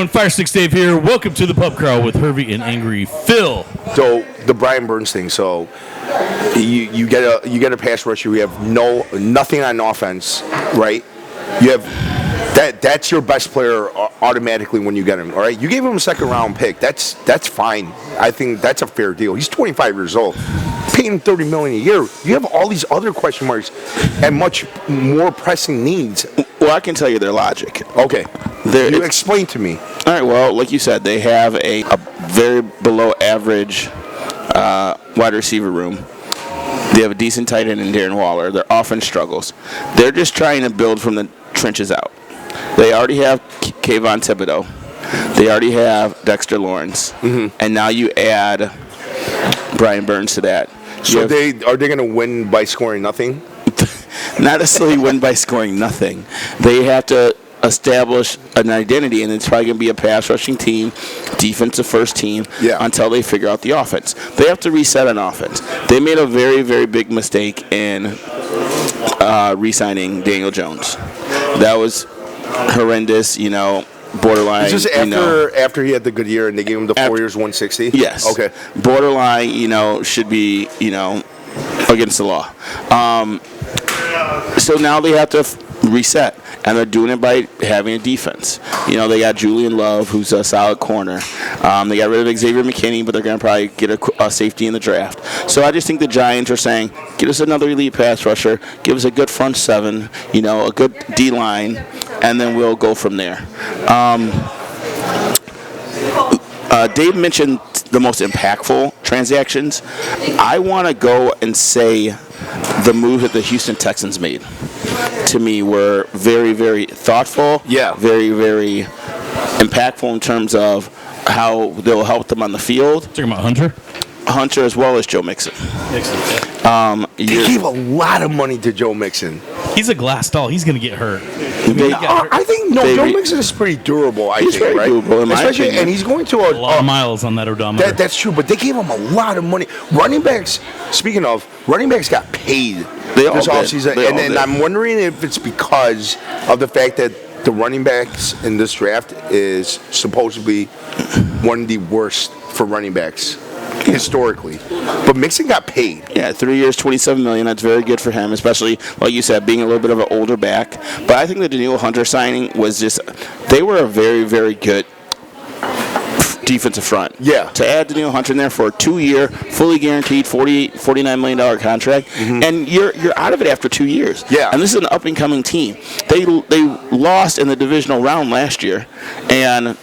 everyone? Fire Six Dave here. Welcome to the Pub Crawl with Hervey and Angry Phil. So the Brian Burns thing. So you get a pass rusher. You have nothing on offense, right? You have that's your best player automatically when you get him. All right, you gave him a second round pick. That's fine. I think that's a fair deal. He's 25 years old. Paying him $30 million a year. You have all these other question marks and much more pressing needs. Well, I can tell you their logic. Okay. You explain to me. All right, well, like you said, they have a very below average wide receiver room. They have a decent tight end in Darren Waller. Their offense struggles. They're just trying to build from the trenches out. They already have Kayvon Thibodeau. They already have Dexter Lawrence. Mm-hmm. And now you add Brian Burns to that. So are they going to win by scoring nothing? Not necessarily win by scoring nothing. They have to establish an identity, and it's probably going to be a pass rushing team, defensive first team, until they figure out the offense. They have to reset an offense. They made a very, very big mistake in re-signing Daniel Jones. That was horrendous, borderline. Is this after he had the good year and they gave him the 4 years, 160? Yes. Okay. Borderline, should be, against the law. So now they have to reset, and they're doing it by having a defense. They got Julian Love, who's a solid corner. They got rid of Xavier McKinney, but they're going to probably get a safety in the draft. So I just think the Giants are saying, get us another elite pass rusher, give us a good front seven, a good D-line, and then we'll go from there. Dave mentioned the most impactful transactions. I want to go and say the move that the Houston Texans made, to me, were very, very thoughtful, very, very impactful in terms of how they'll help them on the field. Talking about Hunter as well as Joe Mixon. They gave a lot of money to Joe Mixon. He's a glass doll. He's going to get hurt. I think Joe Mixon is pretty durable. He's very durable, in my opinion. And he's going to a lot of miles on that odometer. That's true, but they gave him a lot of money. Running backs. Speaking of, running backs got paid this offseason, and I'm wondering if it's because of the fact that the running backs in this draft is supposedly one of the worst for running backs historically. But Mixon got paid. Yeah, 3 years, $27 million. That's very good for him, especially, like you said, being a little bit of an older back. But I think the Danielle Hunter signing was they were a very, very good defensive front. Yeah. To add Danielle Hunter in there for a 2-year, fully guaranteed $49 million contract, and you're out of it after 2 years. Yeah. And this is an up-and-coming team. They lost in the divisional round last year, and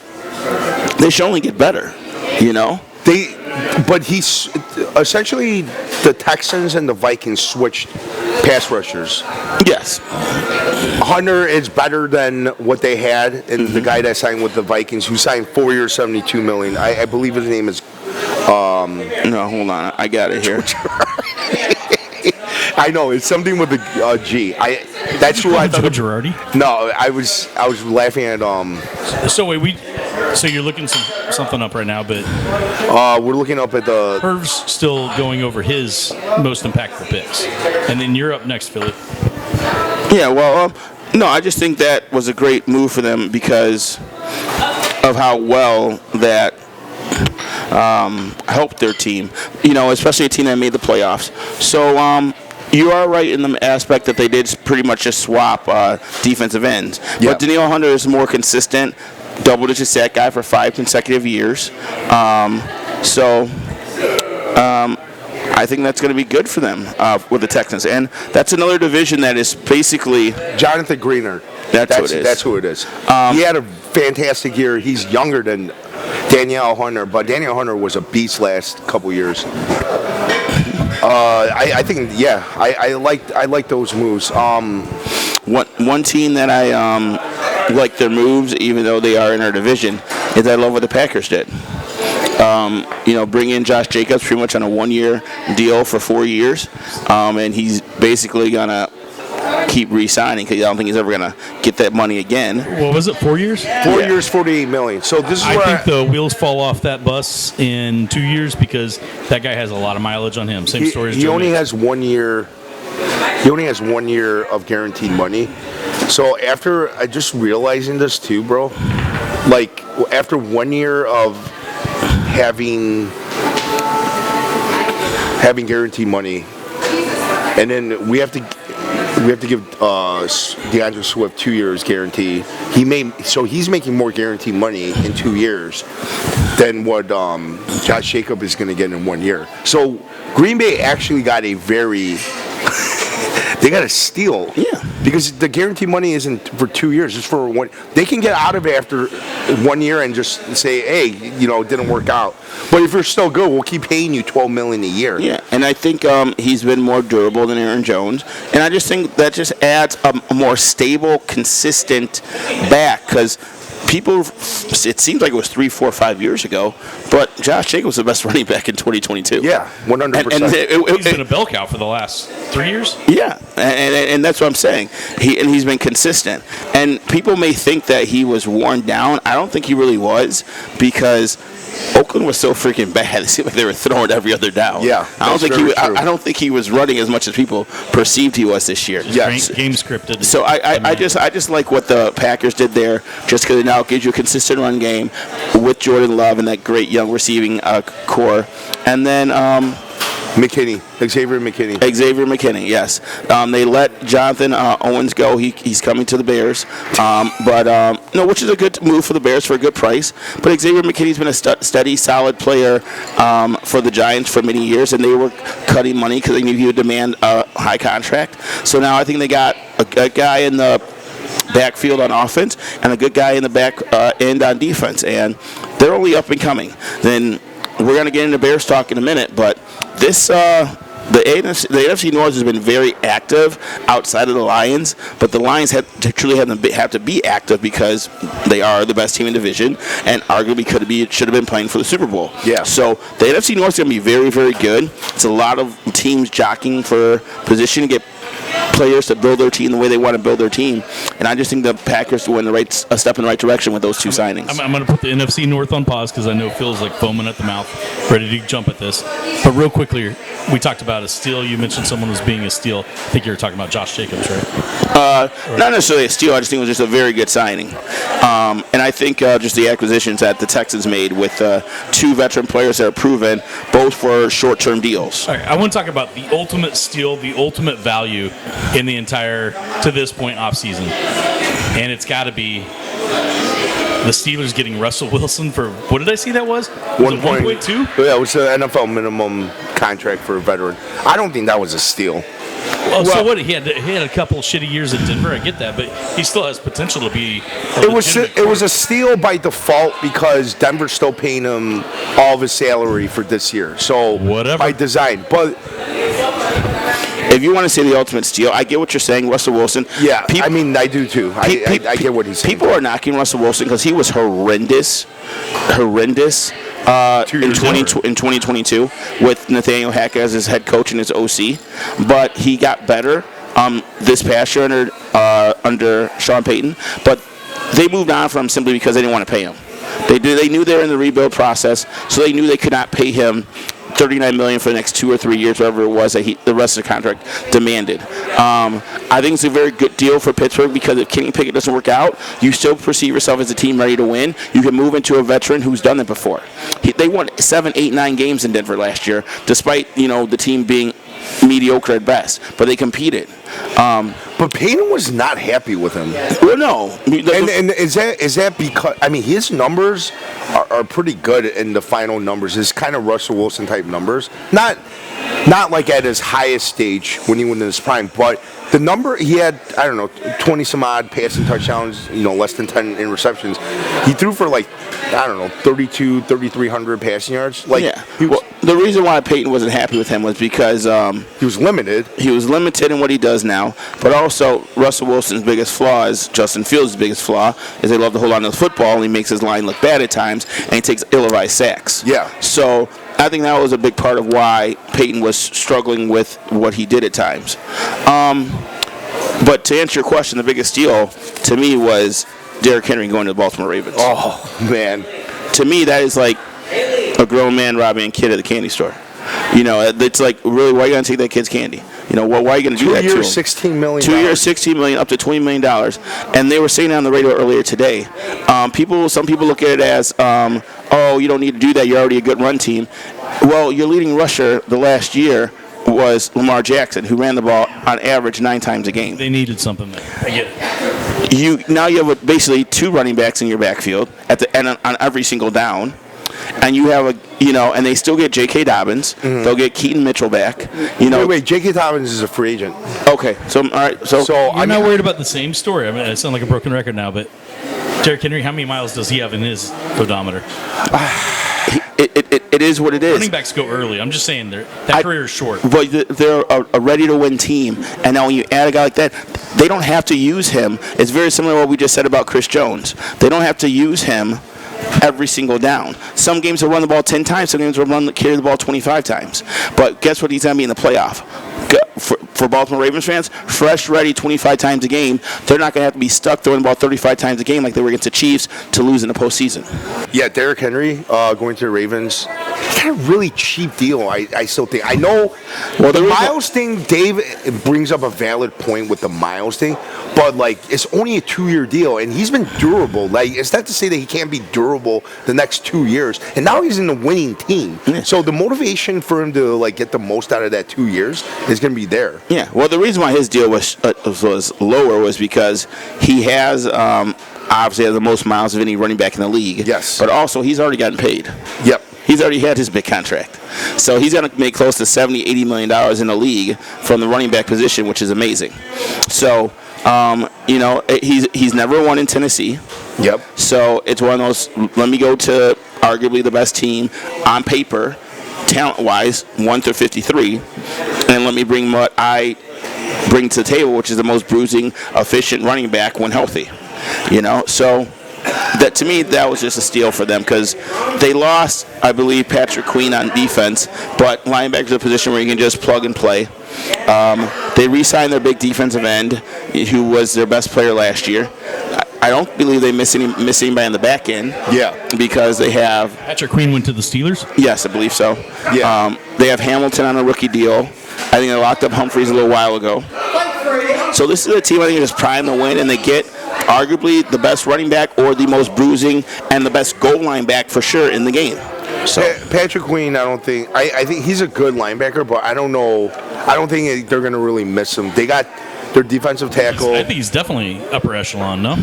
they should only get better, But he's essentially the Texans and the Vikings switched pass rushers. Yes. Hunter is better than what they had, and the guy that signed with the Vikings, who signed 4 years, $72 million. I believe his name is. No, hold on, I got it here. I know it's something with a G. That's who I thought. Joe Girardi? No, I was laughing at So you're looking something up right now, but we're looking up at the. Herv's still going over his most impactful picks, and then you're up next, Philly. Yeah, well, no, I just think that was a great move for them because of how well that helped their team. Especially a team that made the playoffs. So. You are right in the aspect that they did pretty much just swap defensive ends. Yep. But Danielle Hunter is more consistent, double-digit sack guy for 5 consecutive years. I think that's going to be good for them with the Texans. And that's another division that is basically... Jonathan Greener. That's who it is. That's who it is. He had a fantastic year. He's younger than Danielle Hunter, but Danielle Hunter was a beast last couple years. I think, I like those moves. One team that I like their moves, even though they are in our division, is I love what the Packers did. Bring in Josh Jacobs pretty much on a 1-year deal for 4 years, and he's basically gonna keep re-signing because I don't think he's ever gonna get that money again. What was it? 4 years? 4 years, $48 million. So this is I think the wheels fall off that bus in 2 years because that guy has a lot of mileage on him. Same story as he only has 1 year. He only has 1 year of guaranteed money. So after I just realizing this too, bro, like after 1 year of having guaranteed money, and then we have to give DeAndre Swift 2 years guarantee. He's making more guaranteed money in 2 years than what Josh Jacobs is going to get in 1 year. So Green Bay actually got a they got a steal. Yeah. Because the guarantee money isn't for 2 years; it's for one. They can get out of it after 1 year and just say, "Hey, it didn't work out." But if you're still good, we'll keep paying you $12 million a year. Yeah, and I think he's been more durable than Aaron Jones, and I just think that just adds a more stable, consistent back because. It seems like it was 3, 4, 5 years ago, but Josh Jacobs was the best running back in 2022. Yeah, 100%. He's been a bell cow for the last 3 years. Yeah, and that's what I'm saying. He's been consistent. And people may think that he was worn down. I don't think he really was because Oakland was so freaking bad. It seemed like they were throwing every other down. Yeah, I don't think he was running as much as people perceived he was this year. Yes, game scripted. So I just like what the Packers did there, just because it now gives you a consistent run game with Jordan Love and that great young receiving core, and then. Xavier McKinney, yes. They let Jonathan Owens go. He's coming to the Bears, which is a good move for the Bears for a good price. But Xavier McKinney's been a steady, solid player for the Giants for many years, and they were cutting money because they knew he would demand a high contract. So now I think they got a guy in the backfield on offense and a good guy in the back end on defense, and they're only up and coming. Then we're going to get into Bears talk in a minute, but this the NFC North has been very active outside of the Lions, but the Lions have to be active because they are the best team in the division and arguably should have been playing for the Super Bowl. Yeah. So the NFC North is going to be very, very good. It's a lot of teams jockeying for position to get players to build their team the way they want to build their team, and I just think the Packers went a step in the right direction with those two signings. I'm going to put the NFC North on pause because I know Phil's like foaming at the mouth, ready to jump at this. But real quickly, we talked about a steal. You mentioned someone was being a steal. I think you were talking about Josh Jacobs, right? Not necessarily a steal. I just think it was just a very good signing, and I think just the acquisitions that the Texans made with 2 veteran players that are proven, both for short-term deals. All right, I want to talk about the ultimate steal, the ultimate value in the entire, to this point, offseason. And it's got to be the Steelers getting Russell Wilson for, what did I see that was? 1.2? Yeah, it was an NFL minimum contract for a veteran. I don't think that was a steal. Well, so what? He had a couple shitty years at Denver. I get that, but he still has potential to be. It was a steal by default because Denver's still paying him all of his salary for this year. So whatever by design, but. If you want to say the ultimate steal, I get what you're saying, Russell Wilson. Yeah, I do too. I get what he's saying. People are knocking Russell Wilson because he was horrendous in 2022 with Nathaniel Hackett as his head coach and his OC. But he got better this past year under Sean Payton. But they moved on from him simply because they didn't want to pay him. They knew they were in the rebuild process, so they knew they could not pay him $39 million for the next 2 or 3 years, whatever it was that the rest of the contract demanded. I think it's a very good deal for Pittsburgh because if Kenny Pickett doesn't work out, you still perceive yourself as a team ready to win. You can move into a veteran who's done it before. They won 7, 8, 9 games in Denver last year, despite the team being mediocre at best, but they competed. But Payton was not happy with him. Well, no. And is that because his numbers are pretty good in the final numbers. It's kind of Russell Wilson type numbers. Not like at his highest stage when he went in his prime, but the number he had, 20 some odd passing touchdowns, less than 10 interceptions. He threw for 3,300 passing yards. The reason why Peyton wasn't happy with him was because he was limited. He was limited in what he does now, but also Russell Wilson's biggest flaw is Justin Fields' biggest flaw is they love to hold on to the football and he makes his line look bad at times and he takes ill-advised sacks. Yeah. So I think that was a big part of why Peyton was struggling with what he did at times. But to answer your question, the biggest steal to me was Derrick Henry going to the Baltimore Ravens. Oh, man. To me, that is like a grown man robbing a kid at the candy store. It's like, really, why are you going to take that kid's candy? why are you going to do that to him? 2 years, $16 million. 2 years, $16 million, up to $20 million. And they were saying on the radio earlier today, some people look at it as, you don't need to do that. You're already a good run team. Well, your leading rusher the last year was Lamar Jackson, who ran the ball on average 9 times a game. They needed something there. I get it. Now you have basically 2 running backs in your backfield and on every single down, and you have and they still get J.K. Dobbins. Mm-hmm. They'll get Keaton Mitchell back. Wait, J.K. Dobbins is a free agent. Okay, so all right, so I'm not worried about the same story. I mean, I sound like a broken record now, but Derrick Henry, how many miles does he have in his odometer? It is what it is. Running backs go early. I'm just saying that career is short. But they're a ready-to-win team, and now when you add a guy like that, they don't have to use him. It's very similar to what we just said about Chris Jones. They don't have to use him every single down. Some games will run the ball 10 times. Some games will carry the ball 25 times. But guess what? He's going to be in the playoff. For Baltimore Ravens fans, fresh, ready 25 times a game. They're not going to have to be stuck throwing the ball 35 times a game like they were against the Chiefs to lose in the postseason. Yeah, Derrick Henry going to the Ravens, kind of really cheap deal, I still think. I know the Miles thing, Dave brings up a valid point with the Miles thing, but, it's only a 2-year deal, and he's been durable. It's not to say that he can't be durable the next 2 years, and now he's in the winning team. Yeah. So the motivation for him to, get the most out of that 2 years is going to be there. Yeah, well, the reason why his deal was lower was because he has obviously the most miles of any running back in the league. Yes. But also, he's already gotten paid. Yep. He's already had his big contract. So he's going to make close to $70, $80 million in the league from the running back position, which is amazing. So, he's never won in Tennessee. Yep. So it's one of those, let me go to arguably the best team on paper, talent-wise, 1 through 53, and let me bring what I bring to the table, which is the most bruising, efficient running back when healthy. So that to me, that was just a steal for them because they lost, I believe, Patrick Queen on defense, but linebackers are a position where you can just plug and play. They re-signed their big defensive end, who was their best player last year. I don't believe they miss anybody in the back end. Yeah. Because they have... Patrick Queen went to the Steelers? Yes, I believe so. Yeah. They have Hamilton on a rookie deal. I think they locked up Humphreys a little while ago. So this is a team I think is primed to win, and they get arguably the best running back or the most bruising and the best goal line back for sure in the game. So Patrick Queen, I think he's a good linebacker, but I don't know. I don't think they're going to really miss him. They got their defensive tackle. I think he's definitely upper echelon, no?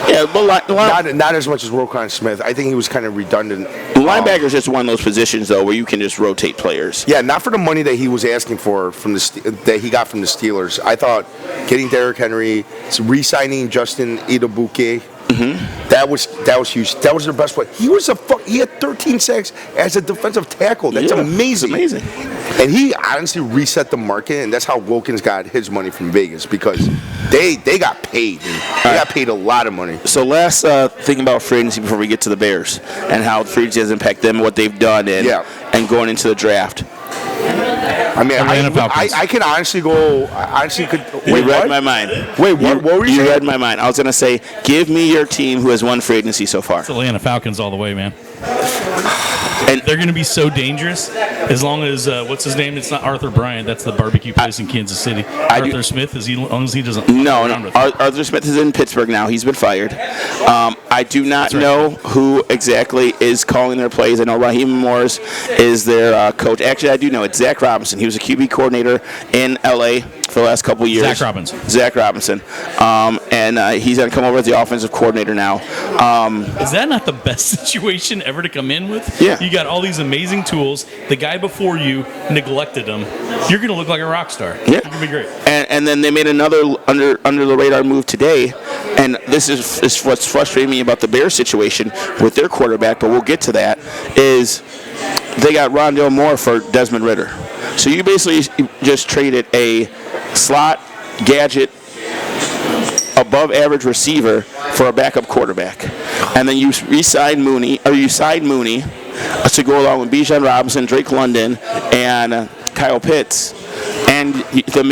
Yeah, but not as much as Roquan Smith. I think he was kind of redundant. Linebacker is just one of those positions, though, where you can just rotate players. Yeah, not for the money that he was asking for that he got from the Steelers. I thought getting Derrick Henry, re-signing Justin Idabuke, that was huge. That was their best play. He had 13 sacks as a defensive tackle. That's amazing. It's amazing. And he honestly reset the market, and that's how Wilkins got his money from Vegas because they got paid. They got paid a lot of money. So last thing about free agency before we get to the Bears and how free agency has impacted them, what they've done, and going into the draft. I mean, I can honestly go. You read my mind. Wait, what were you saying? You read my mind. I was going to say, give me your team who has won free agency so far. It's Atlanta Falcons all the way, man. And they're going to be so dangerous as long as what's his name? It's not Arthur Bryant. That's the barbecue place in Kansas City. Arthur Smith. As long as he doesn't. No. Arthur Smith is in Pittsburgh now. He's been fired. I do not know who exactly is calling their plays. I know Raheem Morris is their coach. Actually, I do know it's Zach Robinson. He was a QB coordinator in LA for the last couple of years. Zach Robinson. And he's going to come over as the offensive coordinator now. Is that not the best situation ever to come in with? Yeah. You got all these amazing tools. The guy before you neglected them. You're going to look like a rock star. Yeah. It's going to be great. And then they made another under the radar move today. And this is what's frustrating me about the Bears situation with their quarterback, but we'll get to that, is they got Rondale Moore for Desmond Ridder. So you basically just traded a slot gadget above average receiver for a backup quarterback. And then you signed Mooney to go along with Bijan Robinson, Drake London, and Kyle Pitts. And the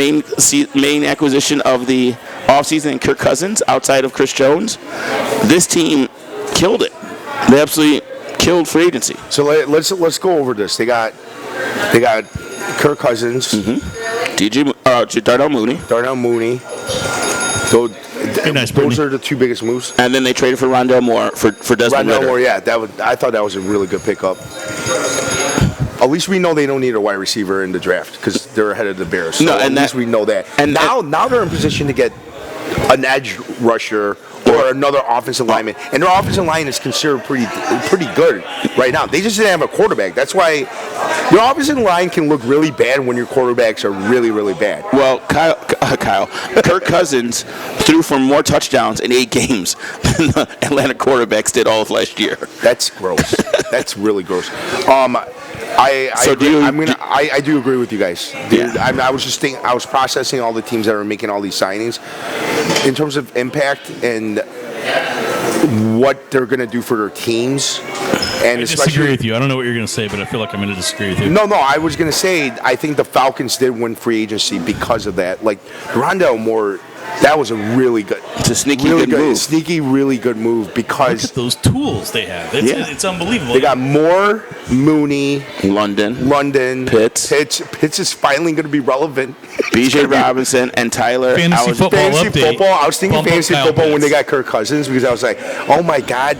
main acquisition of the offseason and Kirk Cousins outside of Chris Jones, this team killed it. They absolutely killed free agency. So let's go over this. They got Kirk Cousins, Darnell Mooney. Darnell Mooney. So, nice, those are the two biggest moves. And then they traded for Rondell Moore for Desmond Rondell Ritter. Moore, yeah, I thought that was a really good pickup. At least we know they don't need a wide receiver in the draft because they're ahead of the Bears. So at least we know that. And now they're in position to get an edge rusher or another offensive lineman, and their offensive line is considered pretty good right now. They just didn't have a quarterback. That's why your offensive line can look really bad when your quarterbacks are really, really bad. Well, Kirk Cousins threw for more touchdowns in 8 games than the Atlanta quarterbacks did all of last year. That's gross. That's really gross. I do agree with you guys. Dude, Yeah. I was just thinking, I was processing all the teams that are making all these signings in terms of impact and what they're going to do for their teams. And I disagree with you. I don't know what you're going to say, but I feel like I'm going to disagree with you. No, I was going to say I think the Falcons did win free agency because of that. Like Rondell Moore, that was a really good, it's a sneaky good move. Sneaky, really good move because look at those tools they have. It's unbelievable. They got Moore, Mooney, London, Pitts is finally going to be relevant. B.J. Robinson and Tyler. Fantasy football. I was thinking fantasy football Pitts when they got Kirk Cousins because I was like, oh my God,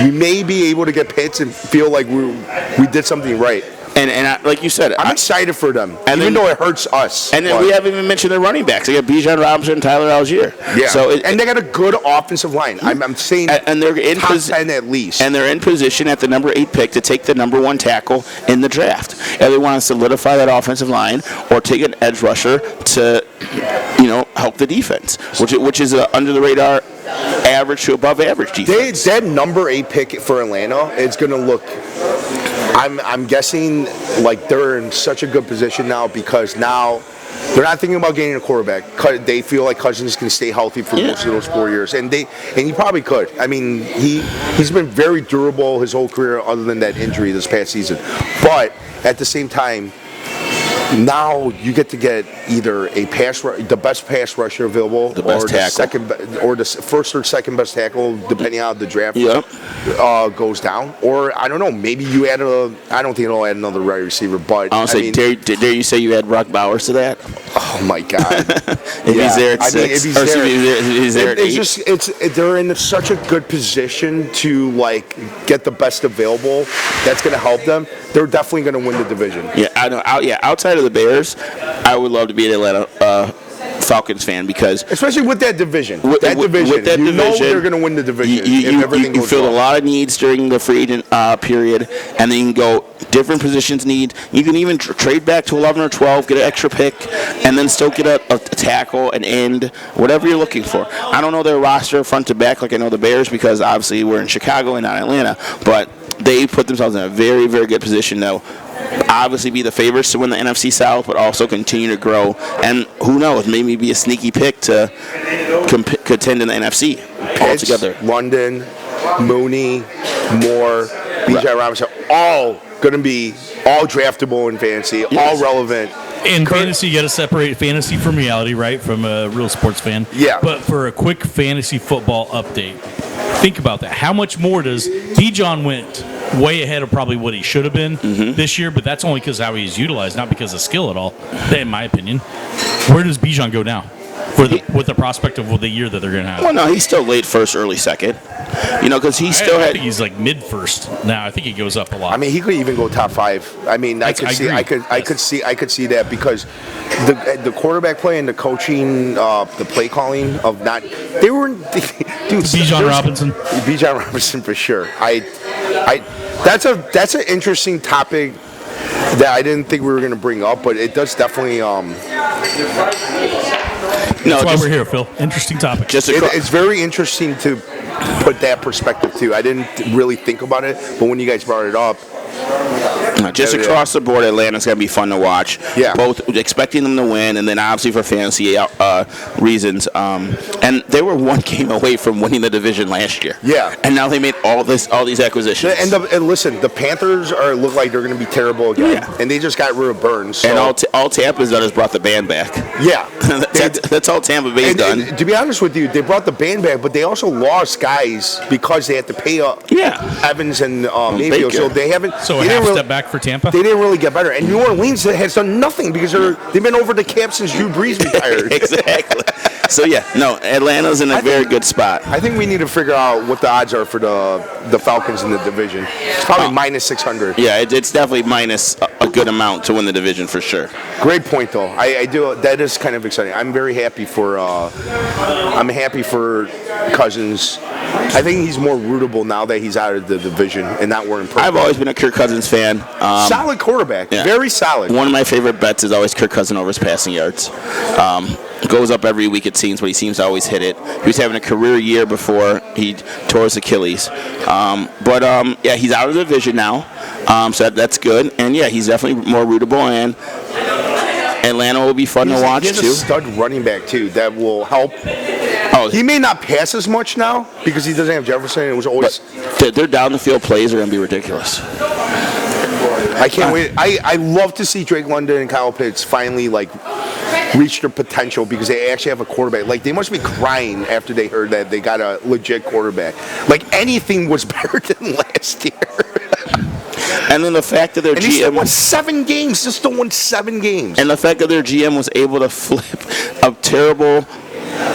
we may be able to get Pitts and feel like we did something right. And like you said, I'm excited for them, even though it hurts us. And then we haven't even mentioned their running backs. They got Bijan Robinson and Tyler Algier. Yeah. And they got a good offensive line. I'm saying and they're in top 10 at least. And they're in position at the number 8 pick to take the number 1 tackle in the draft. And they want to solidify that offensive line or take an edge rusher to, help the defense, which is under the radar average to above average defense. That number 8 pick for Atlanta, it's going to look. I'm guessing like they're in such a good position now because now they're not thinking about getting a quarterback. They feel like Cousins can stay healthy for most of those 4 years, and he probably could. I mean, he's been very durable his whole career, other than that injury this past season. But at the same time, now you get to get either the best pass rusher available, or the first or second best tackle, depending on how the draft goes down. Or I don't know, maybe you add I don't think it'll add another wide receiver, but dare you say you add Brock Bowers to that? Oh my God! If he's there at 6, if he's there at 8. They're in such a good position to like get the best available. That's going to help them. They're definitely going to win the division. Yeah, I know. Outside of the Bears, I would love to be an Atlanta Falcons fan because especially with that division, know they're going to win the division. You fill a lot of needs during the free agent period, and then you can go different positions need. You can even trade back to 11 or 12, get an extra pick, and then still get a tackle, an end, whatever you're looking for. I don't know their roster front to back like I know the Bears because obviously we're in Chicago and not Atlanta, but they put themselves in a very, very good position now. Obviously be the favorites to win the NFC South, but also continue to grow. And who knows, maybe be a sneaky pick to contend in the NFC altogether. London, Mooney, Moore, B.J. Robinson, all going to be all draftable in fantasy, all relevant. In fantasy, you got to separate fantasy from reality, right? From a real sports fan. Yeah. But for a quick fantasy football update, think about that. How much more does Bijan went way ahead of probably what he should have been this year, but that's only because how he's utilized, not because of skill at all, in my opinion. Where does Bijan go now with the prospect of the year that they're going to have? Well, no, he's still late first, early second. Because he still I think he's like mid first now. I think he goes up a lot. I mean, he could even go top 5. I mean, I could see that because the quarterback play and the coaching, the play calling of not they were dude. Bijan Robinson for sure. That's an interesting topic that I didn't think we were going to bring up, but it does definitely. That's why we're here, Phil. Interesting topic. It's very interesting to put that perspective too. I didn't really think about it, but when you guys brought it up. Just across the board, Atlanta's going to be fun to watch. Yeah. Both expecting them to win, and then obviously for fantasy reasons. And they were one game away from winning the division last year. Yeah. And now they made all these acquisitions. And listen, the Panthers look like they're going to be terrible again. Yeah. And they just got rid of Burns. So. And all Tampa's done is brought the band back. Yeah. that's all Tampa Bay's done. And to be honest with you, they brought the band back, but they also lost guys because they had to pay Evans and Mayfield. So they haven't. So a half step back for Tampa? They didn't really get better. And New Orleans has done nothing because they've been over the cap since Drew Brees retired. Exactly. So, Atlanta's in a very good spot. I think we need to figure out what the odds are for the Falcons in the division. It's probably minus 600. Yeah, it's definitely minus a good amount to win the division for sure. Great point, though. I do. That is kind of exciting. I'm very happy for. I'm happy for Cousins. I think he's more rootable now that he's out of the division and not wearing purple. I've always been a Kirk Cousins fan. Solid quarterback. Yeah. Very solid. One of my favorite bets is always Kirk Cousins over his passing yards. Goes up every week, it seems, but he seems to always hit it. He was having a career year before he tore his Achilles. He's out of the division now, so that's good. And, he's definitely more rootable, and Atlanta will be fun to watch, too. He's a stud running back, too, that will help. Oh, he may not pass as much now because he doesn't have Jefferson. It was always. Their down-the-field plays are going to be ridiculous. I can't wait. I love to see Drake London and Kyle Pitts finally, reach their potential because they actually have a quarterback. They must be crying after they heard that they got a legit quarterback. Anything was better than last year. And then the fact that their GM still won 7 games. Just still won 7 games. And the fact that their GM was able to flip a terrible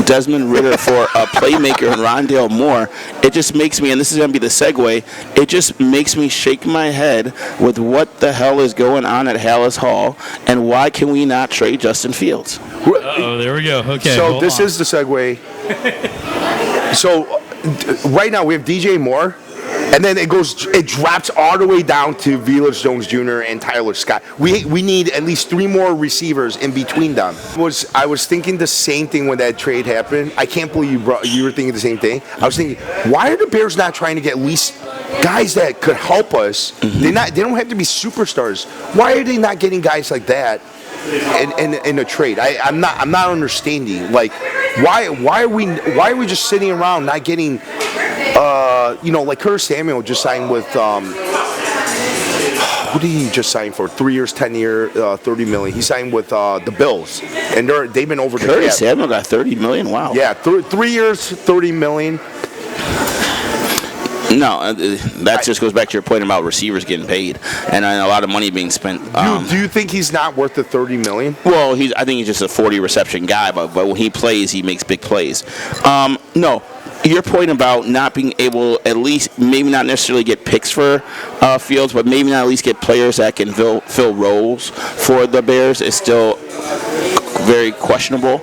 Desmond Ridder for a playmaker and Rondale Moore, it just makes me, and this is going to be the segue, it just makes me shake my head with what the hell is going on at Hallis Hall, and why can we not trade Justin Fields? Uh-oh, there we go. Okay. So this is the segue. So right now we have DJ Moore. And then it drops all the way down to Velus Jones Jr. and Tyler Scott. We need at least 3 more receivers in between them. I was thinking the same thing when that trade happened. I can't believe you were thinking the same thing. I was thinking, why are the Bears not trying to get at least guys that could help us? Mm-hmm. They don't have to be superstars. Why are they not getting guys like that in a trade? I'm not understanding. Why are we just sitting around not getting? Like Curtis Samuel just signed with, who did he just sign for? 3 years, 10 year, $30 million. He signed with the Bills, and they've been over the cap. Curtis Samuel got $30 million. Wow. Yeah, 3 years, $30 million. No, that just goes back to your point about receivers getting paid and a lot of money being spent. Do you think he's not worth the $30 million? Well, I think he's just a 40 reception guy, but when he plays, he makes big plays. No. Your point about not being able, at least, maybe not necessarily get picks for Fields, but maybe not at least get players that can fill roles for the Bears is still very questionable.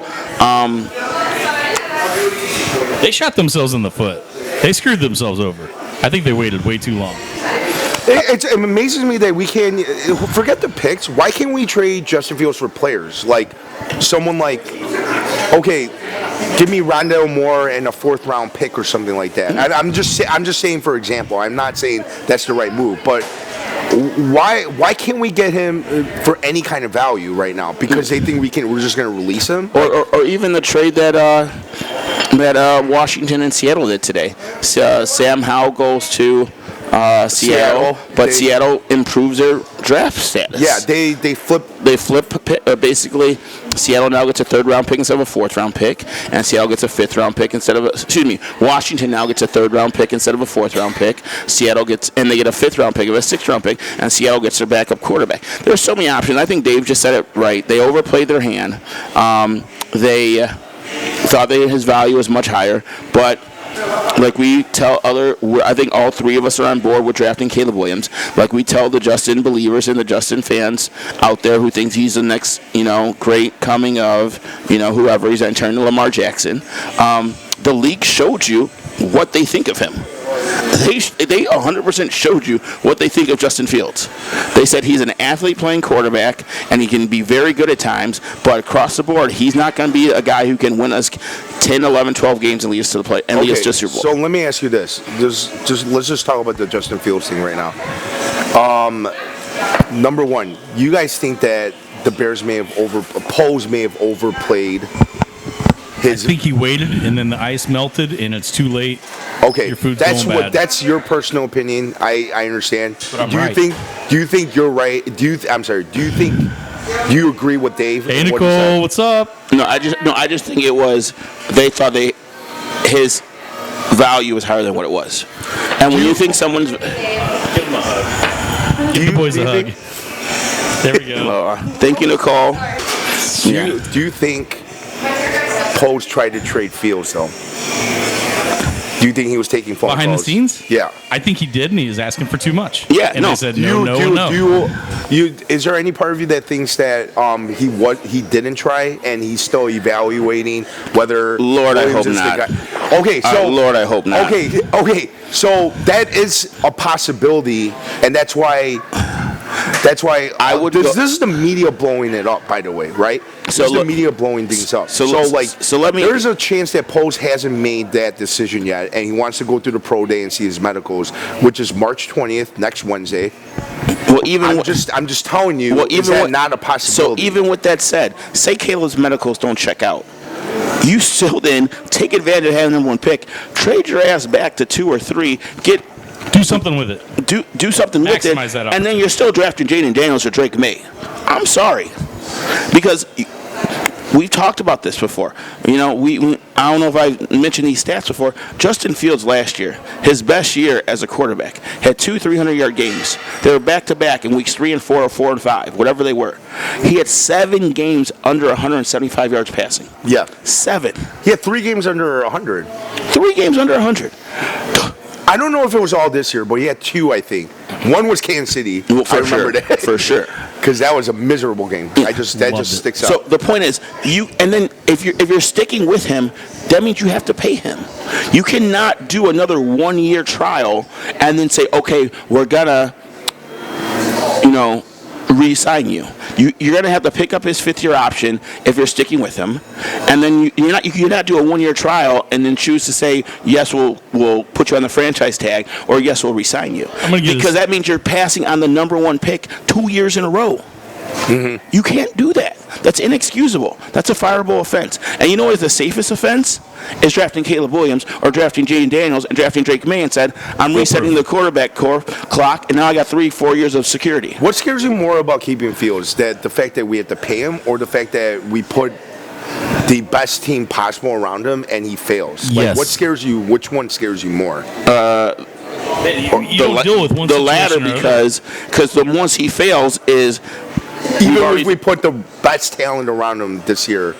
They shot themselves in the foot. They screwed themselves over. I think they waited way too long. It amazes me that we can't forget the picks. Why can't we trade Justin Fields for players someone okay? Give me Rondale Moore and a 4th round pick or something like that. I'm just saying, for example. I'm not saying that's the right move, but why can't we get him for any kind of value right now? Because they think we're just going to release him, or even the trade that Washington and Seattle did today. Sam Howell goes to Seattle, but Seattle improves their draft status. Yeah, they flip. They flip basically. Seattle now gets a 3rd round pick instead of a 4th round pick, and Seattle gets a 5th round pick instead of Washington now gets a 3rd round pick instead of a 4th round pick. They get a 5th round pick of a 6th round pick, and Seattle gets their backup quarterback. There's so many options. I think Dave just said it right. They overplayed their hand. They thought his value was much higher, but like we tell I think all 3 of us are on board with drafting Caleb Williams. Like we tell the Justin believers and the Justin fans out there who thinks he's the next, great coming of, whoever he's entering to Lamar Jackson. The league showed you what they think of him. They 100% showed you what they think of Justin Fields. They said he's an athlete playing quarterback, and he can be very good at times, but across the board, he's not going to be a guy who can win us 10, 11, 12 games and lead us to the play and lead us to Super Bowl. So let me ask you this. Let's just talk about the Justin Fields thing right now. Number one, you guys think that the Bears may have overplayed I think he waited, and then the ice melted, and it's too late. Okay, your food's going bad. That's your personal opinion. I understand. But I'm right. Do you think you're right? Do you agree with Dave? Hey Nicole, what's up? No, I just think it was. They thought his value was higher than what it was. And when you think someone's, give him a hug. Give the boys a hug. There we go. Thank you, Nicole. Do you think Poles tried to trade Fields, though? Do you think he was taking phone behind calls? the scenes? Yeah. I think he did, and he was asking for too much. Yeah, and they said no. Is there any part of you that thinks that he didn't try and he's still evaluating whether? Lord, Williams I hope is not. the guy? Okay, so Lord, I hope not. Okay, so that is a possibility, and that's why. I would. This is the media blowing it up, by the way, right? So the media blowing things up. So let me. There's a chance that Poles hasn't made that decision yet, and he wants to go through the pro day and see his medicals, which is March 20th, next Wednesday. Well, I'm just telling you. Well, is that not a possibility? So even with that said, say Caleb's medicals don't check out. You still then take advantage of having number one pick, trade your ass back to 2 or 3, do something with it. Do something with it, and then you're still drafting Jaden Daniels or Drake May. I'm sorry, because we've talked about this before. I don't know if I mentioned these stats before. Justin Fields last year, his best year as a quarterback, had 2 300-yard games. They were back-to-back in weeks 3 and 4 or 4 and 5, whatever they were. He had 7 games under 175 yards passing. Yeah. 7. He had 3 games under 100. 3 games under 100. I don't know if it was all this year, but he had 2, I think. One was Kansas City. I remember that. For sure. Because that was a miserable game. That just sticks out. So the point is, and then if you're sticking with him, that means you have to pay him. You cannot do another 1-year trial and then say, okay, we're gonna, re-sign you. You're going to have to pick up his 5th-year option if you're sticking with him, and then you cannot do a 1-year trial and then choose to say yes, we'll put you on the franchise tag, or yes, we'll re-sign you, because that means you're passing on the number 1 pick 2 years in a row. Mm-hmm. You can't do that. That's inexcusable. That's a fireable offense. And you know what is the safest offense? Is drafting Caleb Williams or drafting Jaden Daniels and drafting Drake May and said, I'm resetting the quarterback clock, and now I got 3-4 years of security. What scares you more about keeping Fields? That the fact that we have to pay him, or the fact that we put the best team possible around him and he fails? Yes. What scares you? Which one scares you more? You don't deal with one the latter, because once he fails is even if we put the best talent around him this year,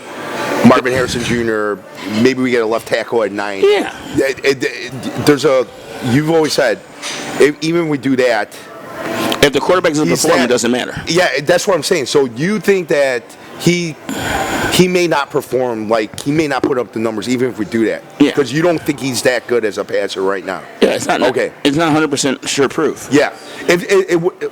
Marvin Harrison Jr., maybe we get a left tackle at 9. Yeah. You've always said, even if we do that, if the quarterback doesn't perform, it doesn't matter. Yeah, that's what I'm saying. So you think that he may not perform, like he may not put up the numbers even if we do that. Yeah. Because you don't think he's that good as a passer right now. Yeah, it's not. Okay. It's not 100% sure proof. Yeah.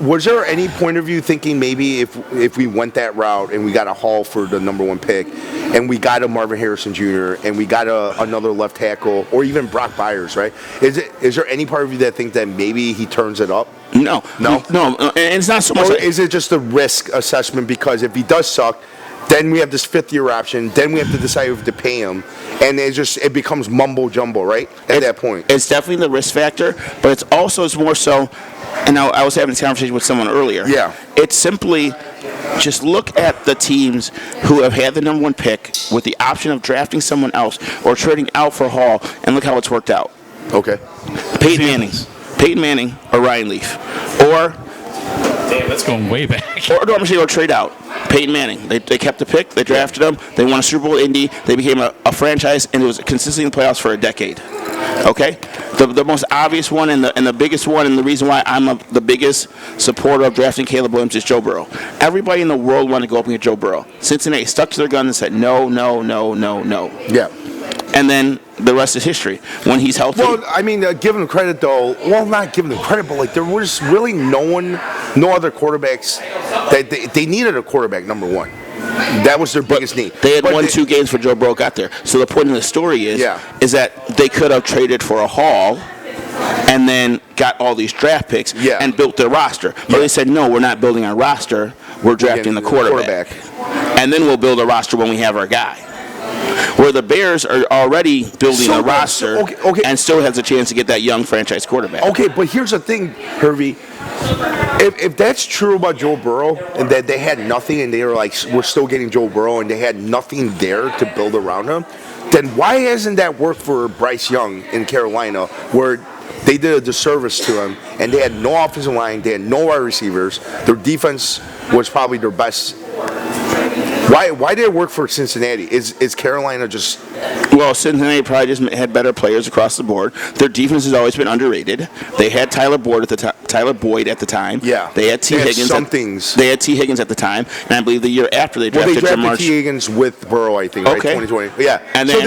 Was there any point of view thinking maybe if we went that route and we got a haul for the number 1 pick and we got a Marvin Harrison Jr. and we got another left tackle or even Brock Byers, right? Is there any part of you that think that maybe he turns it up? No. And it's not so much. Or is it just a risk assessment, because if he does suck, then we have this 5th-year option. Then we have to decide if to pay him, and it becomes mumbo jumbo, right? At that point, it's definitely the risk factor, but it's also more so. And I was having this conversation with someone earlier. Yeah, it's simply just look at the teams who have had the number 1 pick with the option of drafting someone else or trading out for Hall, and look how it's worked out. Okay, Peyton Manning or Ryan Leaf, or damn, that's going way back. Or trade out. Peyton Manning. They kept the pick. They drafted him. They won a Super Bowl Indy. They became a franchise, and it was consistently in the playoffs for a decade. Okay? The most obvious one and the biggest one, and the reason why I'm the biggest supporter of drafting Caleb Williams is Joe Burrow. Everybody in the world wanted to go up against Joe Burrow. Cincinnati stuck to their gun and said, no. Yeah. And then the rest is history. When he's healthy. Well, I mean, giving him credit though. Well, not giving them credit, but like there was really no other quarterbacks that they needed a quarterback number 1. That was their biggest need. They had won 2 games before Joe Burrow got there. So the point of the story is that they could have traded for a haul and then got all these draft picks and built their roster. But they said, no, we're not building our roster. We're drafting the quarterback. And then we'll build a roster when we have our guy. Where the Bears are already building a roster and still has a chance to get that young franchise quarterback. Okay, but here's the thing, Hervey. If that's true about Joe Burrow, and that they had nothing and they were like, we're still getting Joe Burrow, and they had nothing there to build around him, then why hasn't that worked for Bryce Young in Carolina, where they did a disservice to him, and they had no offensive line, they had no wide receivers. Their defense was probably their best. Why did it work for Cincinnati? Is Carolina just... Well, Cincinnati probably just had better players across the board. Their defense has always been underrated. They had Tyler Boyd at the time. Yeah. They had T. Higgins. They had T. Higgins at the time, and I believe the year after they drafted T. Higgins with Burrow, I think, okay. Right? 2020. Yeah. And so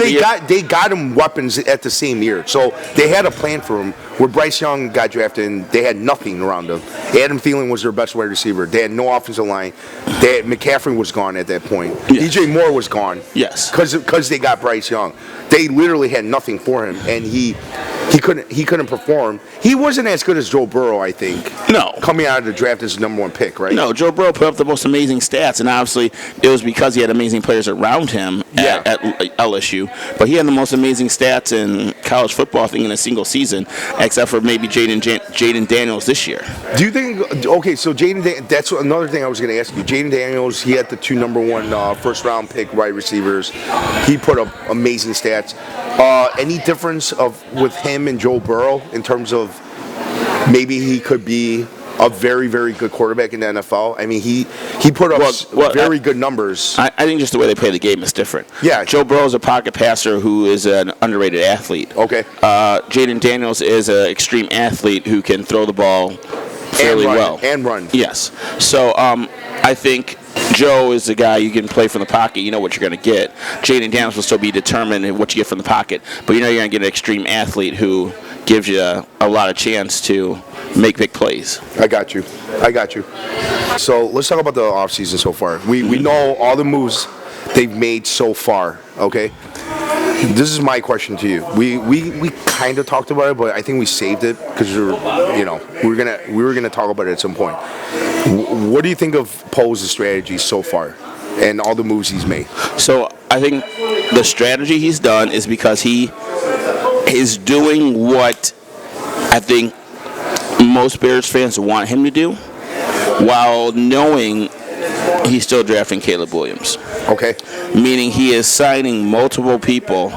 they got him weapons at the same year. So they had a plan for him. Where Bryce Young got drafted, and they had nothing around him. Adam Thielen was their best wide receiver. They had no offensive line. McCaffrey was gone at that point. Yes. DJ Moore was gone. Yes. Because they got Bryce Young. They literally had nothing for him, and he couldn't perform. He wasn't as good as Joe Burrow, I think. No. Coming out of the draft as the number 1 pick, right? No, Joe Burrow put up the most amazing stats, and obviously it was because he had amazing players around him at LSU. But he had the most amazing stats in college football, I think, in a single season, except for maybe Jaden Daniels this year. Do you think? Okay, so that's another thing I was going to ask you. Jaden Daniels, he had the 2 number 1 first-round pick wide receivers. He put up amazing stats. Any difference with him and Joe Burrow in terms of maybe he could be a very, very good quarterback in the NFL? I mean, he put up very good numbers. I think just the way they play the game is different. Yeah. Joe Burrow is a pocket passer who is an underrated athlete. Okay. Jaden Daniels is an extreme athlete who can throw the ball fairly well. And run. Yes. So I think Joe is the guy you can play from the pocket. You know what you're going to get. Jaden Daniels will still be determined in what you get from the pocket, but you know you're going to get an extreme athlete who gives you a lot of chance to make big plays. I got you. So let's talk about the offseason so far. We know all the moves they've made so far, okay? This is my question to you. We kind of talked about it, but I think we saved it because we were gonna talk about it at some point. What do you think of Poles' strategy so far and all the moves he's made? So I think the strategy he's done is because he is doing what I think most Bears fans want him to do, while knowing he's still drafting Caleb Williams. Okay. Meaning he is signing multiple people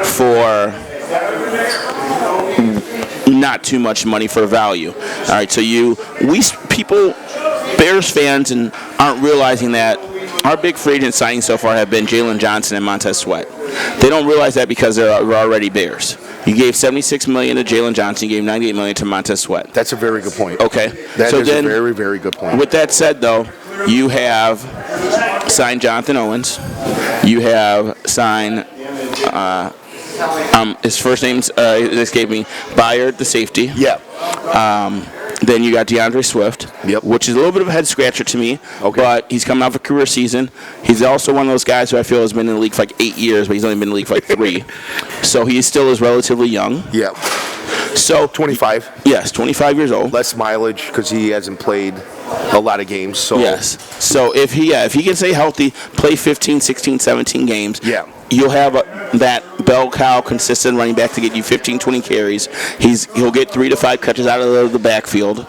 for not too much money for value. All right, so Bears fans aren't realizing that our big free agent signings so far have been Jalen Johnson and Montez Sweat. They don't realize that because they're already Bears. You gave $76 million to Jalen Johnson. You gave $98 million to Montez Sweat. That's a very good point. Okay. That is a very, very good point. With that said, though, you have signed Jonathan Owens. You have signed, his first name's escaped me, Byard, the safety. Yeah. Then you got DeAndre Swift, which is a little bit of a head scratcher to me. Okay. But he's coming off a career season. He's also one of those guys who I feel has been in the league for like 8 years, but he's only been in the league for like 3. So he still is relatively young. Yeah. So 25. Yes, 25 years old. Less mileage because he hasn't played a lot of games. So yes. So if he can stay healthy, play 15, 16, 17 games. Yeah. You'll have that bell cow consistent running back to get you 15, 20 carries. He'll get 3 to 5 catches out of the backfield.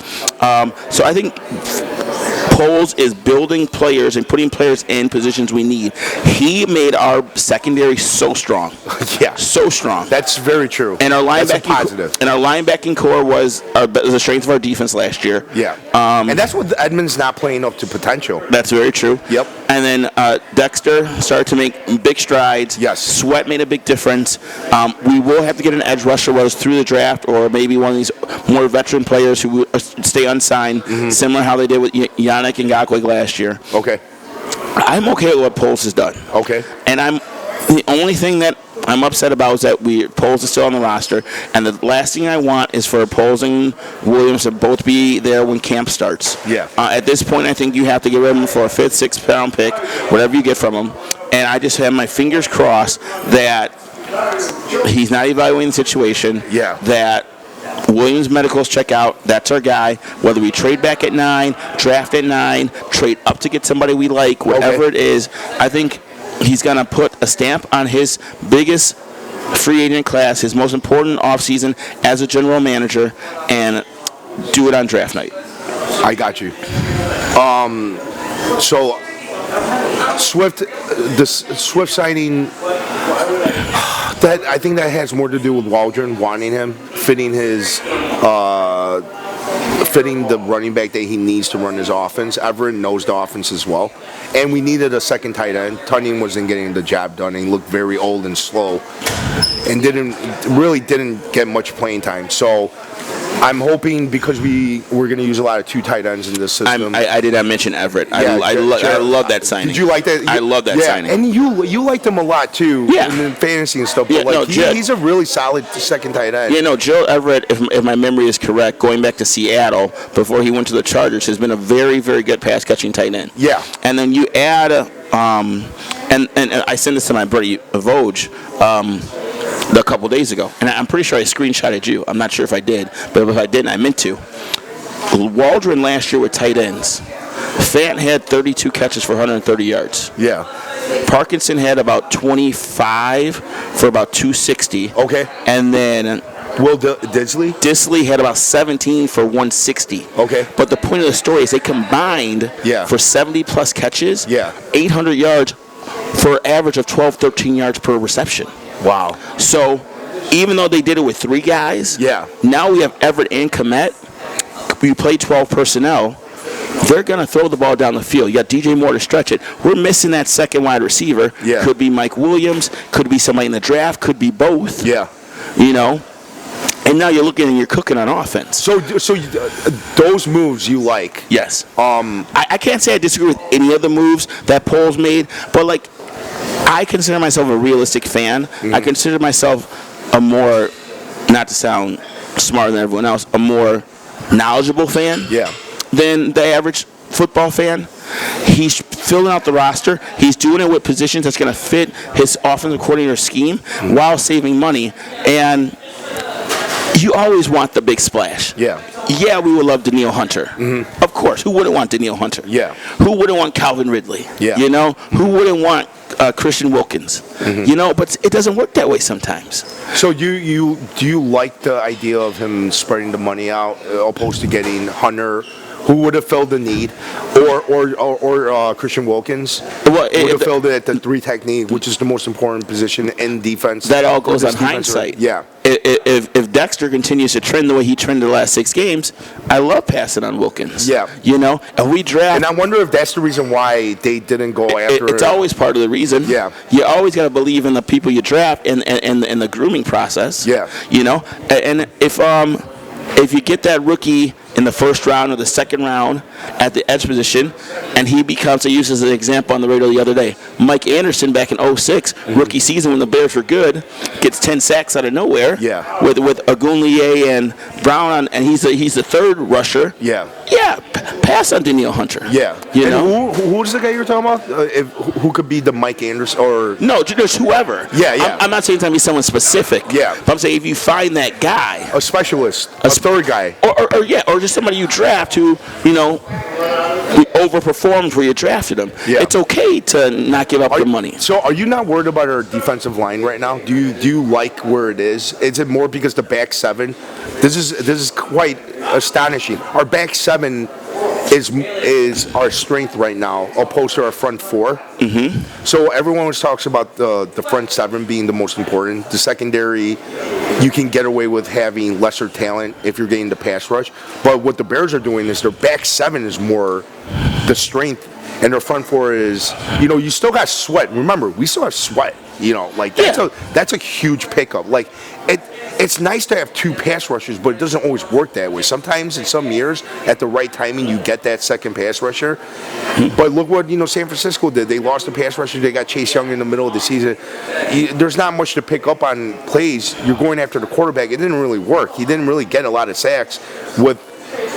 So I think Poles is building players and putting players in positions we need. He made our secondary so strong. Yeah. So strong. That's very true. And our linebacking core was the strength of our defense last year. Yeah. And that's what Edmonds not playing up to potential. That's very true. Yep. And then Dexter started to make big strides. Yes. Sweat made a big difference. We will have to get an edge rusher, whether it's through the draft or maybe one of these more veteran players who stay unsigned, similar to how they did with Yannick Ngakoue last year. Okay. I'm okay with what Poles has done. Okay. And the only thing that I'm upset about is that Poles is still on the roster, and the last thing I want is for Poles and Williams to both be there when camp starts. Yeah. At this point, I think you have to get rid of him for a 5th, 6th round pick, whatever you get from him. And I just have my fingers crossed that he's not evaluating the situation. Yeah. That Williams medicals check out. That's our guy. Whether we trade back at 9, draft at 9, trade up to get somebody we like, whatever it is, I think he's going to put a stamp on his biggest free agent class, his most important offseason as a general manager, and do it on draft night. I got you. So Swift signing. That I think that has more to do with Waldron wanting him, fitting the running back that he needs to run his offense. Everett knows the offense as well. And we needed a second tight end. Tunyon wasn't getting the job done. And he looked very old and slow and didn't get much playing time. So I'm hoping, because we're going to use a lot of two tight ends in this system. I did not mention Everett. Yeah, I love that signing. Did you like that? I love that signing. And you liked him a lot too, in fantasy and stuff. But he's a really solid second tight end. Yeah, no, Joe Everett, if my memory is correct, going back to Seattle before he went to the Chargers, has been a very, very good pass catching tight end. Yeah. And then you add, and I sent this to my buddy Voj. A couple days ago, and I'm pretty sure I screenshotted you. I'm not sure if I did, but if I didn't, I meant to. Waldron last year with tight ends. Fant had 32 catches for 130 yards. Yeah. Parkinson had about 25 for about 260. Okay. And then Will Disley? Disley had about 17 for 160. Okay. But the point of the story is they combined for 70-plus catches, 800 yards for an average of 12, 13 yards per reception. Wow. So, even though they did it with three guys, now we have Everett and Kmet. We play 12 personnel. They're going to throw the ball down the field. You got DJ Moore to stretch it. We're missing that second wide receiver. Yeah. Could be Mike Williams. Could be somebody in the draft. Could be both. Yeah. You know? And now you're looking and you're cooking on offense. So those moves you like? Yes. I can't say I disagree with any of the moves that Poles made, but like, I consider myself a realistic fan. Mm-hmm. I consider myself a more, not to sound smarter than everyone else, a more knowledgeable fan than the average football fan. He's filling out the roster. He's doing it with positions that's going to fit his offensive coordinator scheme while saving money. And you always want the big splash. Yeah, we would love Danielle Hunter. Mm-hmm. Of course. Who wouldn't want Danielle Hunter? Yeah. Who wouldn't want Calvin Ridley? Yeah. You know? Who wouldn't want Christian Wilkins? Mm-hmm. You know? But it doesn't work that way sometimes. So do you like the idea of him spreading the money out opposed to getting Hunter, who would have filled the need, or Christian Wilkins, would have filled it at the three technique, which is the most important position in defense. That all goes on hindsight. Yeah. If Dexter continues to trend the way he trended the last 6 games, I love passing on Wilkins. Yeah. You know, and we draft. And I wonder if that's the reason why they didn't go after. It's always part of the reason. Yeah. You always got to believe in the people you draft and the grooming process. Yeah. You know, and if you get that rookie in the first round or the second round at the edge position, and he becomes, I used as an example on the radio the other day, Mike Anderson back in 2006, rookie season when the Bears were good, gets 10 sacks out of nowhere with Agunlier and Brown, and he's the third rusher. Yeah. Yeah, pass on Danielle Hunter. Yeah. You and know? Who's the guy you're talking about? Who could be the Mike Anderson or? No, just whoever. Yeah. I'm not saying it's going to be someone specific. Yeah. But I'm saying if you find that guy. A specialist. A third guy. Or just somebody you draft who, you know, overperforms where you drafted him. Yeah. It's okay to not give up the money. So are you not worried about our defensive line right now? Do you like where it is? Is it more because the back seven? This is quite astonishing. Our back seven is our strength right now, opposed to our front four. Mm-hmm. So everyone always talks about the front seven being the most important. The secondary, you can get away with having lesser talent if you're getting the pass rush. But what the Bears are doing is their back seven is more the strength, and their front four is, you know, you still got Sweat. Remember, we still have Sweat. You know, like that's a huge pickup. Like it's nice to have 2 pass rushers, but it doesn't always work that way. Sometimes in some years, at the right timing, you get that second pass rusher. But look what San Francisco did. They lost the pass rusher. They got Chase Young in the middle of the season. There's not much to pick up on plays. You're going after the quarterback. It didn't really work. He didn't really get a lot of sacks with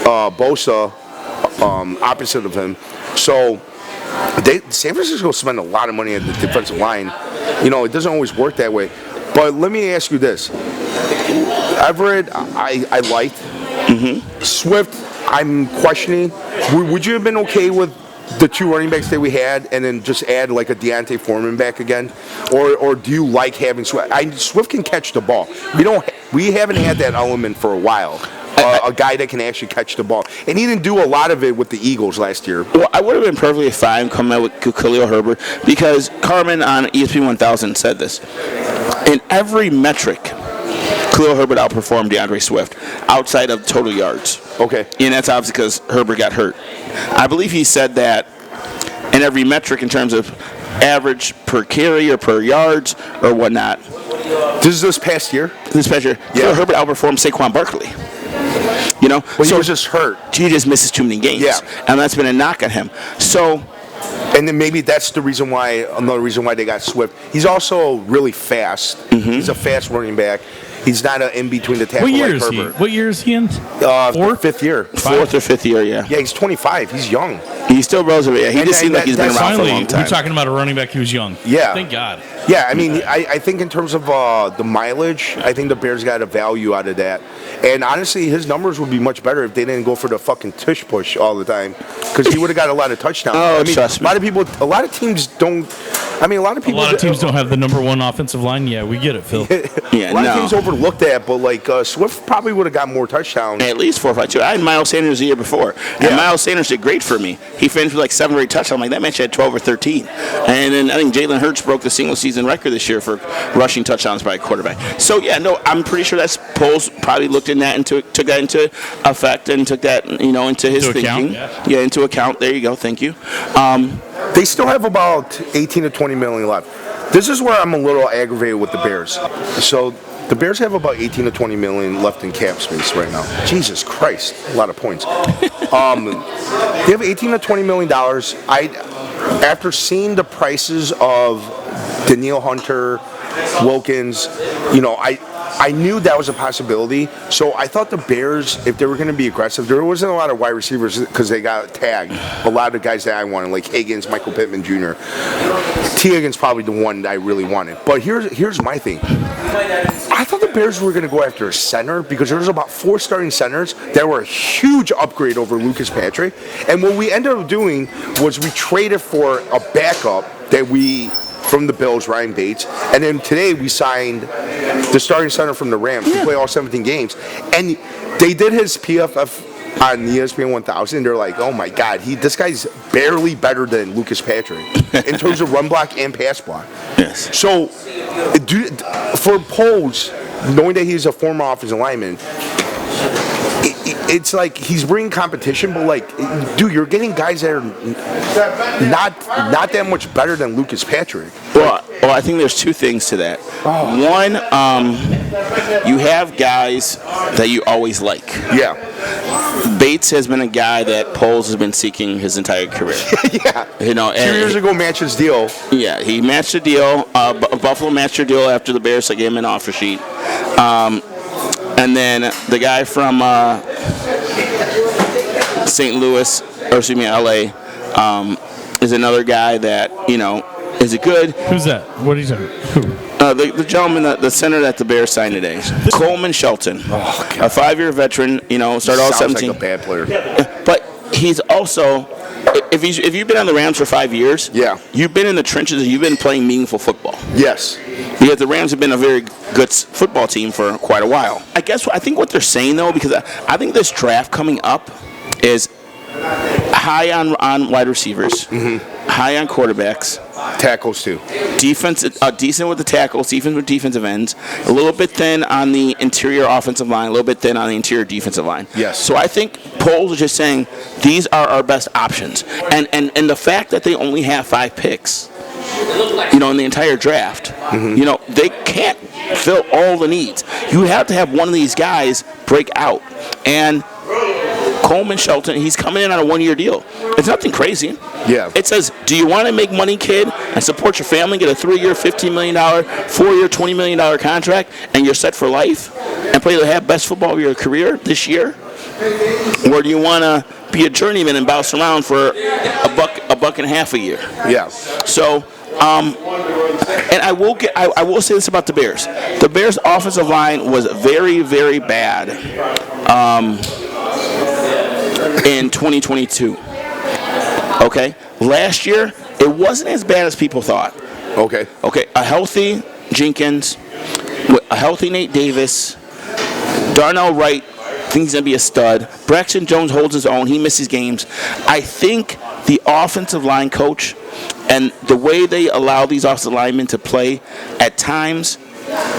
Bosa opposite of him. So San Francisco spent a lot of money on the defensive line. You know, it doesn't always work that way. But let me ask you this. Everett, I liked. Mm-hmm. Swift, I'm questioning. Would you have been okay with the 2 running backs that we had and then just add like a Deontay Foreman back again? Or do you like having Swift? Swift can catch the ball. We haven't had that element for a while. A guy that can actually catch the ball. And he didn't do a lot of it with the Eagles last year. Well, I would have been perfectly fine coming out with Khalil Herbert because Carmen on ESPN 1000 said this. In every metric, Khalil Herbert outperformed DeAndre Swift outside of total yards. Okay. And that's obviously because Herbert got hurt. I believe he said that in every metric in terms of average per carry or per yards or whatnot. This past year? This past year. Yeah. Khalil Herbert outperformed Saquon Barkley. You know? Well, he was just hurt. He just misses too many games. Yeah. And that's been a knock on him. So... And then maybe that's the reason why, another reason why they got Swift. He's also really fast. Mm-hmm. He's a fast running back. He's not an in between the tackle. What year like is he? Herbert. What year is he in? Fifth year. Fourth or fifth year, yeah. Yeah, he's 25. He's young. He's still relatively. Yeah, he just seems like he's been around for a long time. We're talking about a running back who was young. Yeah. Thank God. Yeah, I mean, I think in terms of the mileage, I think the Bears got a value out of that. And honestly, his numbers would be much better if they didn't go for the fucking tush push all the time, because he would have got a lot of touchdowns. Oh, I mean, trust me. A lot of teams don't. I mean, a lot of people. A lot of teams don't have the number one offensive line. Yeah, we get it, Phil. Yeah, a lot of teams overlook that, but like Swift probably would have got more touchdowns. At least 4 or 5. Too. I had Miles Sanders the year before, and Miles Sanders did great for me. He finished with like 7 or 8 touchdowns. I'm like, that man had 12 or 13. And then I think Jalen Hurts broke the single season record this year for rushing touchdowns by a quarterback. So yeah, no, I'm pretty sure that's Poles probably looked in that took that into effect and took that into his thinking. Yeah, into account. There you go. Thank you. They still have about 18 to 20 million left. This is where I'm a little aggravated with the Bears. So the Bears have about 18 to 20 million left in cap space right now. Jesus Christ, a lot of points. They have 18 to 20 million dollars. After seeing the prices of Danielle Hunter, Wilkins, I knew that was a possibility. So I thought the Bears, if they were going to be aggressive, there wasn't a lot of wide receivers because they got tagged. A lot of guys that I wanted, like Higgins, Michael Pittman Jr. T. Higgins probably the one that I really wanted. But here's my thing. I thought the Bears were going to go after a center because there was about 4 starting centers that were a huge upgrade over Lucas Patrick. And what we ended up doing was we traded for a backup from the Bills, Ryan Bates. And then today we signed the starting center from the Rams to play all 17 games. And they did his PFF on ESPN 1000. They're like, oh my God, this guy's barely better than Lucas Patrick in terms of run block and pass block. Yes. So for Poles, knowing that he's a former offensive lineman, it's like he's bringing competition, but like, dude, you're getting guys that are not that much better than Lucas Patrick. Well, I think there's 2 things to that. One, you have guys that you always like. Yeah. Bates has been a guy that Poles has been seeking his entire career. Yeah. 2 years ago, matched his deal. Yeah, he matched the deal. Buffalo matched their deal after the Bears gave him an offer sheet. And then the guy from St. Louis, or excuse me, LA, is another guy that, is it good? Who's that? What are you saying? Who? The gentleman, the center that the Bears signed today, Coleman Shelton, a 5-year veteran. Started all 17. Sounds like a bad player. But he's also, if you've been on the Rams for 5 years, you've been in the trenches and you've been playing meaningful football. Yes. Because the Rams have been a very good football team for quite a while. I think what they're saying though, because I think this draft coming up is high on wide receivers, high on quarterbacks, tackles too. Defense, decent with the tackles, defense with defensive ends, a little bit thin on the interior offensive line, a little bit thin on the interior defensive line. Yes. So I think Poles is just saying these are our best options, and the fact that they only have 5 picks, in the entire draft, they can't fill all the needs. You have to have one of these guys break out, and Coleman Shelton, he's coming in on a 1-year deal. It's nothing crazy. Yeah. It says, do you want to make money, kid, and support your family, get a 3-year, $15 million, 4-year, $20 million contract, and you're set for life, and play the best football of your career this year? Or do you want to be a journeyman and bounce around for a buck and a half a year? Yeah. So, and I will say this about the Bears. The Bears' offensive line was very, very bad in 2022. Okay? Last year, it wasn't as bad as people thought. Okay. A healthy Jenkins, a healthy Nate Davis, Darnell Wright I think he's going to be a stud. Braxton Jones holds his own. He misses games. I think the offensive line coach and the way they allow these offensive linemen to play, at times,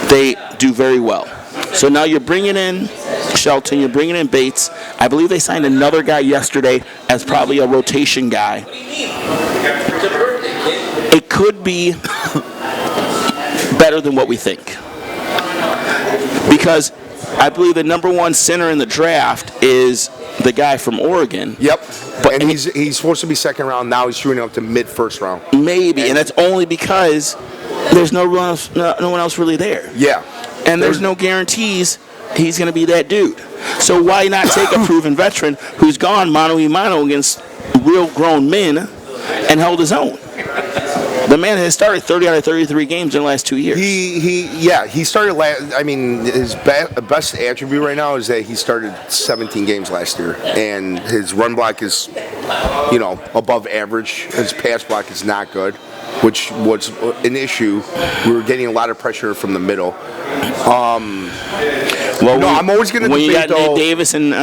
they do very well. So now you're bringing in Shelton, you're bringing in Bates. I believe they signed another guy yesterday as probably a rotation guy. It could be better than what we think. Because I believe the number one center in the draft is the guy from Oregon. Yep. And he's supposed to be second round. Now he's shooting up to mid-first round. Maybe, and that's only because there's no one else really there. Yeah. And there's no guarantees he's going to be that dude. So why not take a proven veteran who's gone mano-a-mano against real grown men and held his own? The man has started 30 out of 33 games in the last 2 years. He started his best attribute right now is that he started 17 games last year, and his run block is, above average. His pass block is not good, which was an issue. We were getting a lot of pressure from the middle. I'm always going to debate, when you got Nate Davis and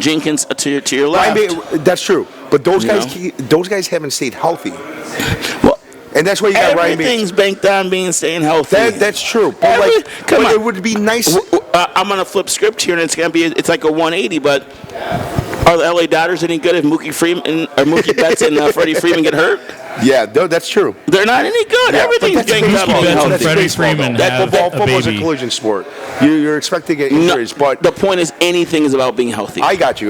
Jenkins to your left. That's true, but those guys haven't stayed healthy. Well, and that's why you got Ryan Bates. Everything's banked on staying healthy. That's true. But it would be nice. I'm gonna flip script here, and it's like a 180. But are the LA Dodgers any good if Mookie Betts and Freddie Freeman get hurt? Yeah, that's true. They're not any good. Yeah, everything's banked on being healthy. Freddie Freeman football's a collision sport. You're expecting to get injuries, but the point is anything is about being healthy. I got you.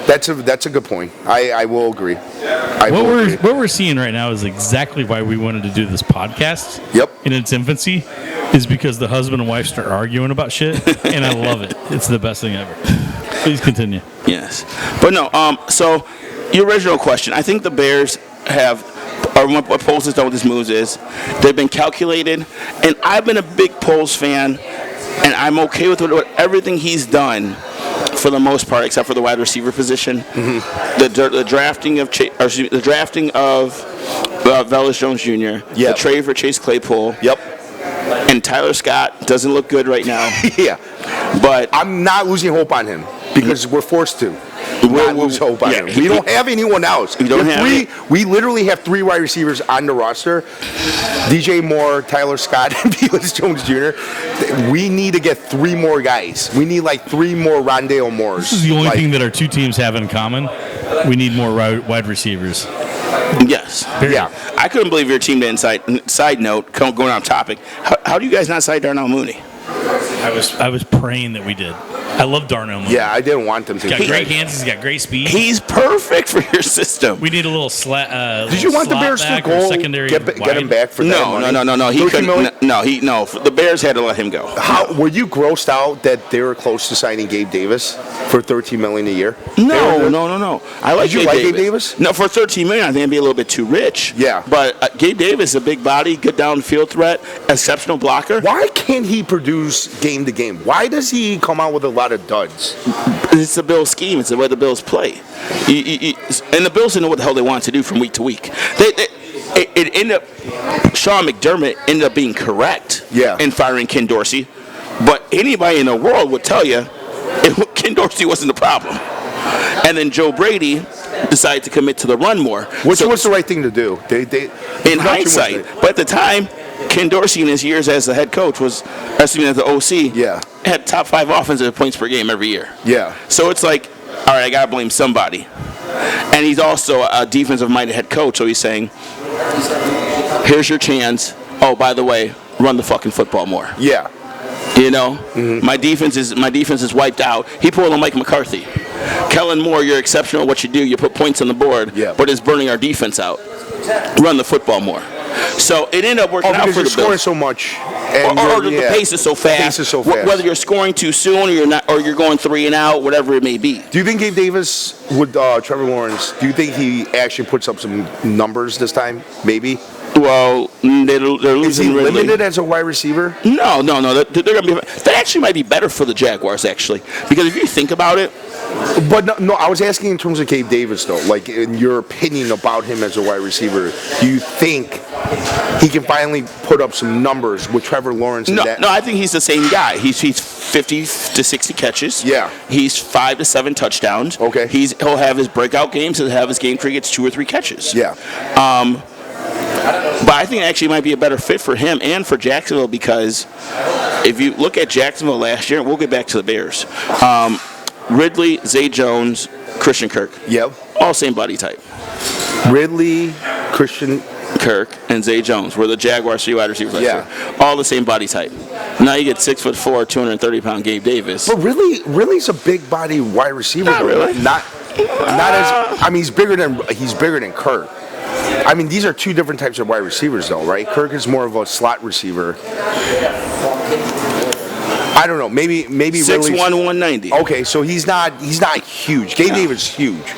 That's a good point. I will agree. What we're seeing right now is exactly why we wanted to do this podcast. Yep. In its infancy, is because the husband and wife start arguing about shit, and I love it. It's the best thing ever. Please continue. Yes, but no. So your original question, I think the Bears have. Or what Poles has done with his moves is they've been calculated, and I've been a big Poles fan, and I'm okay with everything he's done for the most part, except for the wide receiver position. Mm-hmm. The drafting of Velus Jones Jr. Yep. The trade for Chase Claypool. Yep. And Tyler Scott doesn't look good right now. Yeah. But I'm not losing hope on him because we're forced to. Not lose hope on him. We don't have anyone else. We literally have 3 wide receivers on the roster: DJ Moore, Tyler Scott, and Velus Jones Jr. We need to get 3 more guys. We need 3 more Rondale Moores. This is the only thing that our 2 teams have in common. We need more wide receivers. Yes. Yeah. I couldn't believe your team didn't side note, going on topic. How do you guys not cite Darnell Mooney? I was praying that we did. I love Darnell Mooney. Yeah, I didn't want them to. He's got great hands. He's got great speed. He's perfect for your system. We need a little Did you want the Bears to go get him back for that money? No. He couldn't. No. The Bears had to let him go. Were you grossed out that they were close to signing Gabe Davis for $13 million a year? No. Did you like Gabe Davis? No, for $13 million, I think it'd be a little bit too rich. Yeah. But Gabe Davis is a big body, good downfield threat, exceptional blocker. Why can't he produce game to game? Why does he come out with a lot of duds? It's the Bills' scheme. It's the way the Bills play. And the Bills didn't know what the hell they wanted to do from week to week. It ended up, Sean McDermott ended up being correct in firing Ken Dorsey. But anybody in the world would tell you Ken Dorsey wasn't the problem. And then Joe Brady decided to commit to the run more. Which was the right thing to do. In hindsight. But at the time, Ken Dorsey in his years as the head coach as the OC, had top 5 offensive points per game every year. Yeah. So it's like, all right, I got to blame somebody. And he's also a defensive-minded head coach, so he's saying, here's your chance. Oh, by the way, run the fucking football more. Yeah. My defense is wiped out. He pulled on Mike McCarthy. Kellen Moore, you're exceptional at what you do. You put points on the board, but it's burning our defense out. Run the football more. So it ended up working out for the Bills. Because you're scoring so much. Or the pace is so fast. Whether you're scoring too soon or you're going 3 and out, whatever it may be. Do you think Gabe Davis with Trevor Lawrence, do you think he actually puts up some numbers this time? Maybe? Well, they're losing. Is he limited as a wide receiver? No. They're gonna be. That actually might be better for the Jaguars, actually, because if you think about it, But no, I was asking in terms of Gabe Davis, though. Like, in your opinion about him as a wide receiver, do you think he can finally put up some numbers with Trevor Lawrence? No, I think he's the same guy. He's 50 to 60 catches. Yeah. He's 5 to 7 touchdowns. Okay. He'll have his breakout games. He'll have his game where he gets 2 or 3 catches. Yeah. But I think it actually might be a better fit for him and for Jacksonville, because if you look at Jacksonville last year, we'll get back to the Bears. Ridley, Zay Jones, Christian Kirk. Yep. All same body type. Ridley, Christian Kirk, and Zay Jones were the Jaguars 3 wide receivers last year. All the same body type. Now you get 6'4", 230-pound Gabe Davis. But Ridley's a big body wide receiver. Not really. Not as. I mean, he's bigger than Kirk. I mean, these are 2 different types of wide receivers, though, right? Kirk is more of a slot receiver. I don't know. Maybe 6'1", 190. Okay, so he's not huge. Gabe Davis is huge.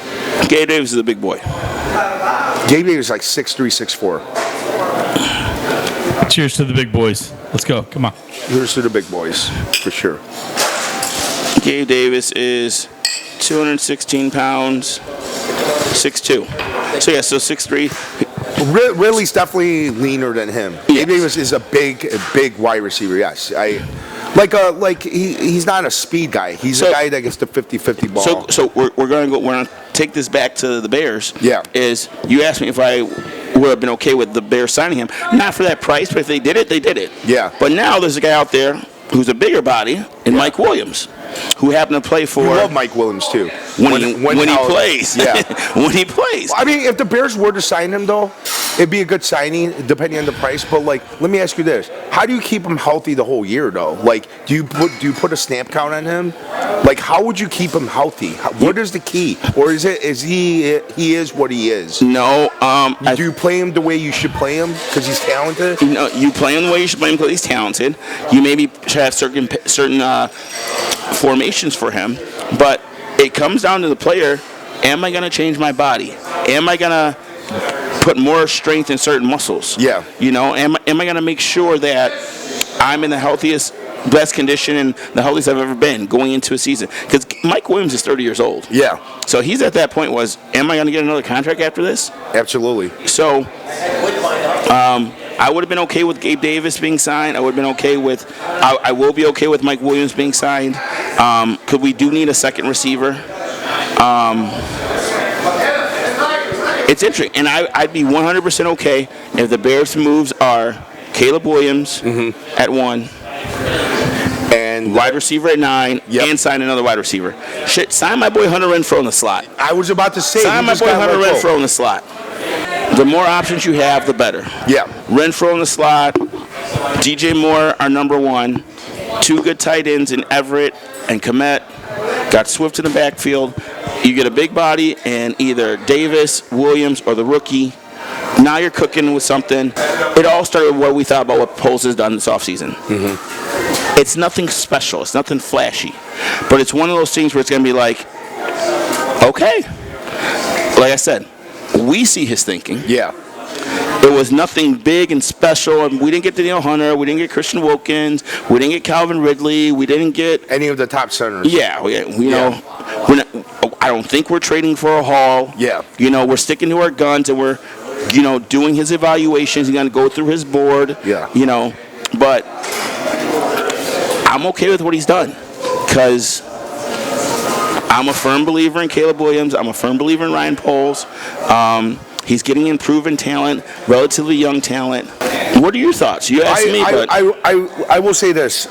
Gabe Davis is a big boy. Gabe Davis is like 6'3", 6'4". Cheers to the big boys. Let's go. Come on. Here's to the big boys, for sure. Gabe Davis is 216 pounds, 6'2". So, yeah, so 6'3". Ridley's definitely leaner than him. Yes. Gabe Davis is a big wide receiver, yes. He's not a speed guy. He's a guy that gets the 50-50 ball. So we're gonna take this back to the Bears. Yeah. Is you asked me if I would have been okay with the Bears signing him. Not for that price, but if they did it, they did it. Yeah. But now there's a guy out there who's a bigger body, and Mike Williams, who happened to play for. You love Mike Williams too. When he plays. Yeah. When he plays. I mean, if the Bears were to sign him, though, it'd be a good signing, depending on the price. But like, let me ask you this: how do you keep him healthy the whole year, though? Like, do you put a snap count on him? Like, how would you keep him healthy? What is the key, or is he is what he is? No. Do you play him the way you should play him because he's talented? No, you play him the way you should play him because he's talented. You maybe should have certain formations for him, but it comes down to the player. Am I going to change my body? Am I going to put more strength in certain muscles? Yeah. You know, am I going to make sure that I'm in the healthiest, best condition and the healthiest I've ever been going into a season? Because Mike Williams is 30 years old. Yeah. So he's at that point am I going to get another contract after this? Absolutely. So I would have been okay with Gabe Davis being signed. I would have been okay with I will be okay with Mike Williams being signed. Could we do need a second receiver? It's interesting. And I'd be 100% okay if the Bears' moves are Caleb Williams at 1, and wide receiver at 9, and sign another wide receiver. Shit, sign my boy Hunter Renfrow in the slot. I was about to say, sign my boy Hunter Renfrow in the slot. The more options you have, the better. Yeah. Renfrow in the slot, DJ Moore, our number 1, 2 good tight ends in Everett and Komet. Got Swift in the backfield. You get a big body and either Davis, Williams, or the rookie. Now you're cooking with something. It all started with what we thought about what Poles has done this offseason. It's nothing special. It's nothing flashy. But it's one of those things where it's going to be like, okay. Like I said, we see his thinking. Yeah. It was nothing big and special. We didn't get Danielle Hunter. We didn't get Christian Wilkins. We didn't get Calvin Ridley. We didn't get any of the top centers. Yeah, you know, I don't think we're trading for a haul. Yeah. You know, we're sticking to our guns and we're, doing his evaluations. He's going to go through his board. Yeah. You know, but I'm okay with what he's done because I'm a firm believer in Caleb Williams. I'm a firm believer in Ryan Poles. He's getting improving talent, relatively young talent. What are your thoughts? You asked me, but I will say this.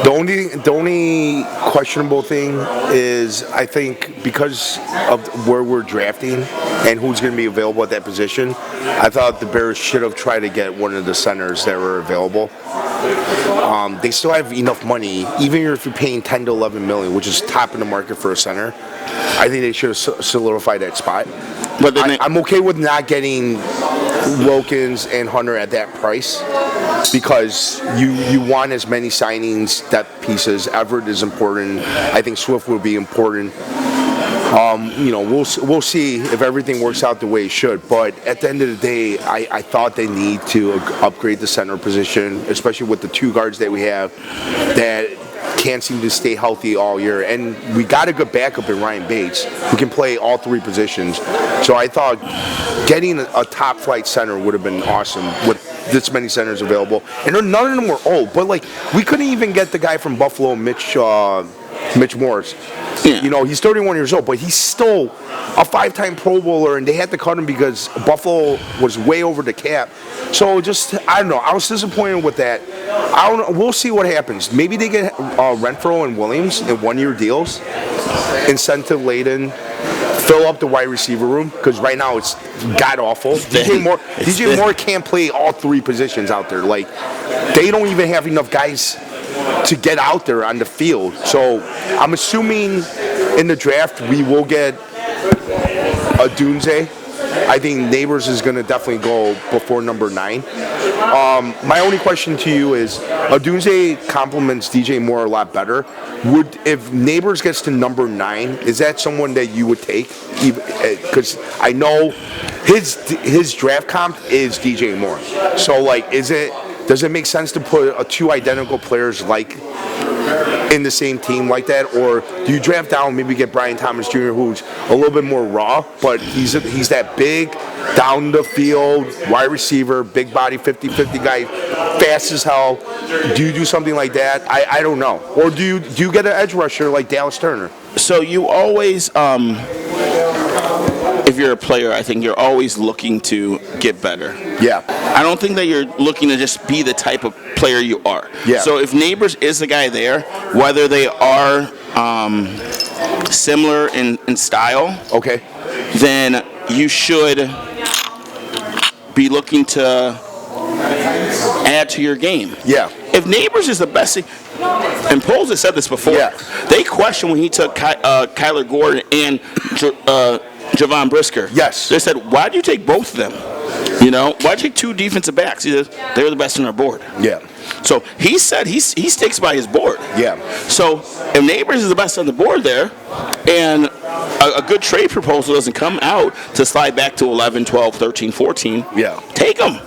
The only questionable thing is I think because of where we're drafting and who's going to be available at that position, I thought the Bears should have tried to get one of the centers that were available. They still have enough money, even if you're paying $10 to $11 million, which is top in the market for a center. I think they should have solidified that spot. But I'm okay with not getting Wilkins and Hunter at that price because you want as many signings, depth pieces. Everett is important. I think Swift will be important. We'll see if everything works out the way it should. But at the end of the day, I thought they need to upgrade the center position, especially with the 2 guards that we have that can't seem to stay healthy all year. And we got a good backup in Ryan Bates who can play all three positions. So I thought getting a top flight center would have been awesome with this many centers available. And none of them were old, but like we couldn't even get the guy from Buffalo, Mitch Morris. Yeah. You know, he's 31 years old, but he's still a 5-time Pro Bowler, and they had to cut him because Buffalo was way over the cap. So just, I don't know. I was disappointed with that. I don't know. We'll see what happens. Maybe they get Renfro and Williams in 1-year deals, incentive-laden, fill up the wide receiver room, because right now it's god-awful. DJ Moore can't play all three positions out there. Like, they don't even have enough guys to get out there on the field. So I'm assuming in the draft we will get a Dunze. I think Neighbors is going to definitely go before number 9. My only question to you is, Dunze complements DJ Moore a lot better. If Neighbors gets to number 9, is that someone that you would take? Because I know his draft comp is DJ Moore. So like, does it make sense to put two identical players like in the same team like that, or do you draft down, maybe get Brian Thomas Jr., who's a little bit more raw, but he's that big, down the field, wide receiver, big body, 50-50 guy, fast as hell? Do you do something like that? I don't know. Or do you get an edge rusher like Dallas Turner? So you always, if you're a player, I think you're always looking to get better. Yeah. I don't think that you're looking to just be the type of player you are. Yeah. So if Neighbors is the guy there, whether they are similar in style, okay, then you should be looking to add to your game. Yeah. If Neighbors is the best, and Poles has said this before, yeah, they questioned when he took Kyler Gordon and Javon Brisker. Yes. They said, why'd you take both of them? You know, why'd you take two defensive backs? He said, they were the best on our board. Yeah. So he said he sticks by his board. Yeah. So if Neighbors is the best on the board there, and a good trade proposal doesn't come out to slide back to 11, 12, 13, 14, yeah, take him.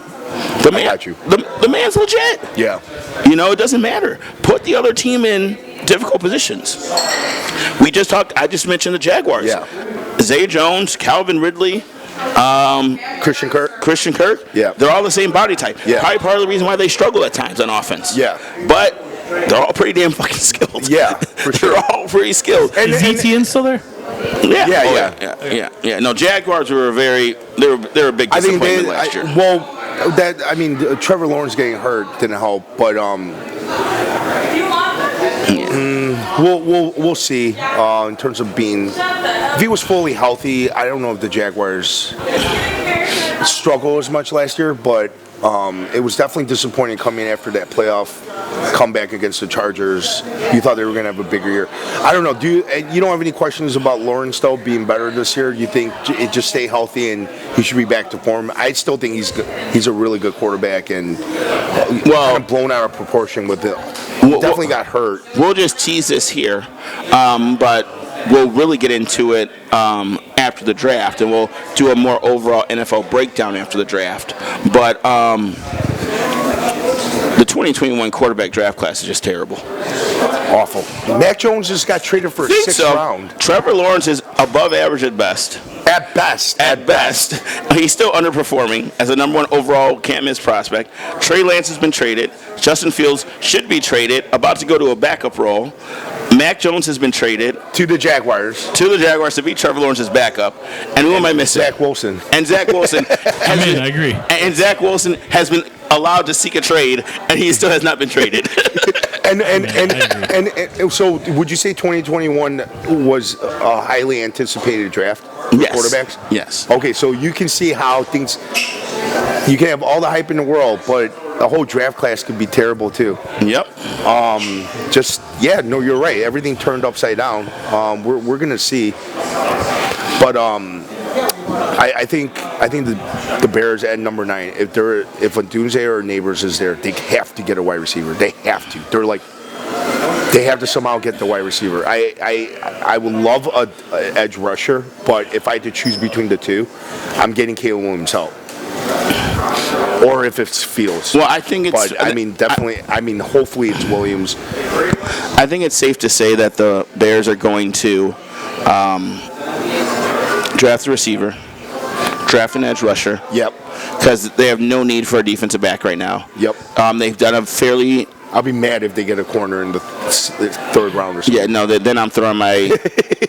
I got you. The man's legit. Yeah. You know, it doesn't matter. Put the other team in difficult positions. I just mentioned the Jaguars. Yeah. Zay Jones, Calvin Ridley, Christian Kirk. Yeah. They're all the same body type. Yeah. Probably part of the reason why they struggle at times on offense. Yeah. But they're all pretty damn fucking skilled. Yeah, for sure. They're all pretty skilled. Is ETN still there? Yeah. No, Jaguars were they were a big disappointment last year. Trevor Lawrence getting hurt didn't help, but we'll see in terms of being. If he was fully healthy, I don't know if the Jaguars struggled as much last year, but it was definitely disappointing coming after that playoff comeback against the Chargers. You thought they were going to have a bigger year. I don't know. You don't have any questions about Lawrence though being better this year? You think it just stay healthy and he should be back to form? I still think he's a really good quarterback and kind of blown out of proportion with it. Definitely got hurt. We'll just tease this here, but we'll really get into it after the draft, and we'll do a more overall NFL breakdown after the draft. But the 2021 quarterback draft class is just terrible. Awful. Mac Jones just got traded for a sixth round. Trevor Lawrence is above average at best. At best. He's still underperforming as a number 1 overall can't-miss prospect. Trey Lance has been traded. Justin Fields should be traded, about to go to a backup role. Mac Jones has been traded. To the Jaguars to be Trevor Lawrence's backup. And who am I missing? Zach Wilson. And Zach Wilson. I agree. And Zach Wilson has been allowed to seek a trade, and he still has not been traded. And so would you say 2021 was a highly anticipated draft for quarterbacks? Yes. Okay, so you can see how things, you can have all the hype in the world, but the whole draft class could be terrible too. Yep. You're right. Everything turned upside down. We're gonna see, but I think the Bears at number 9. If a Dunze or Neighbors is there, they have to get a wide receiver. They have to. They have to somehow get the wide receiver. I would love a edge rusher, but if I had to choose between the two, I'm getting Caleb Williams out. or if it's Fields. Well, I think it's. But I mean, definitely. Hopefully it's Williams. I think it's safe to say that the Bears are going to draft a receiver, draft an edge rusher. Yep. Because they have no need for a defensive back right now. Yep. They've done a fairly. I'll be mad if they get a corner in the third round or something. Yeah, no. Then I'm throwing my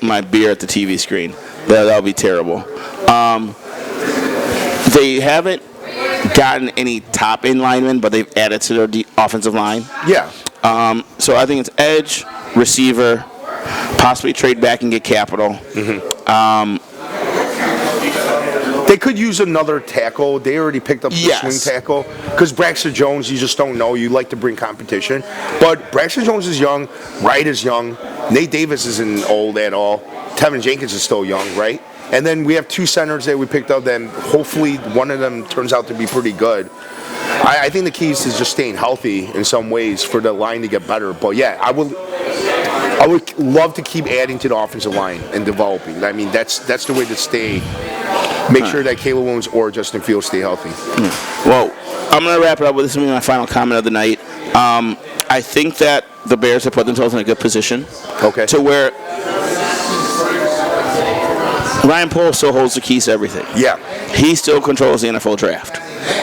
my beer at the TV screen. That'll be terrible. They haven't gotten any top end linemen, but they've added to their offensive line. Yeah. So I think it's edge, receiver, possibly trade back and get capital. Mm-hmm. They could use another tackle. They already picked up the swing tackle. Because Braxton Jones, you just don't know. You like to bring competition. But Braxton Jones is young. Wright is young. Nate Davis isn't old at all. Tevin Jenkins is still young, right? And then we have two centers that we picked up. Then hopefully one of them turns out to be pretty good. I think the key is just staying healthy in some ways for the line to get better. But yeah, I would love to keep adding to the offensive line and developing. I mean, that's the way to stay. Make sure that Caleb Williams or Justin Fields stay healthy. Well, I'm going to wrap it up with this. Will be my final comment of the night. I think that the Bears have put themselves in a good position. Okay. To where Ryan Poles still holds the keys to everything. Yeah. He still controls the NFL draft.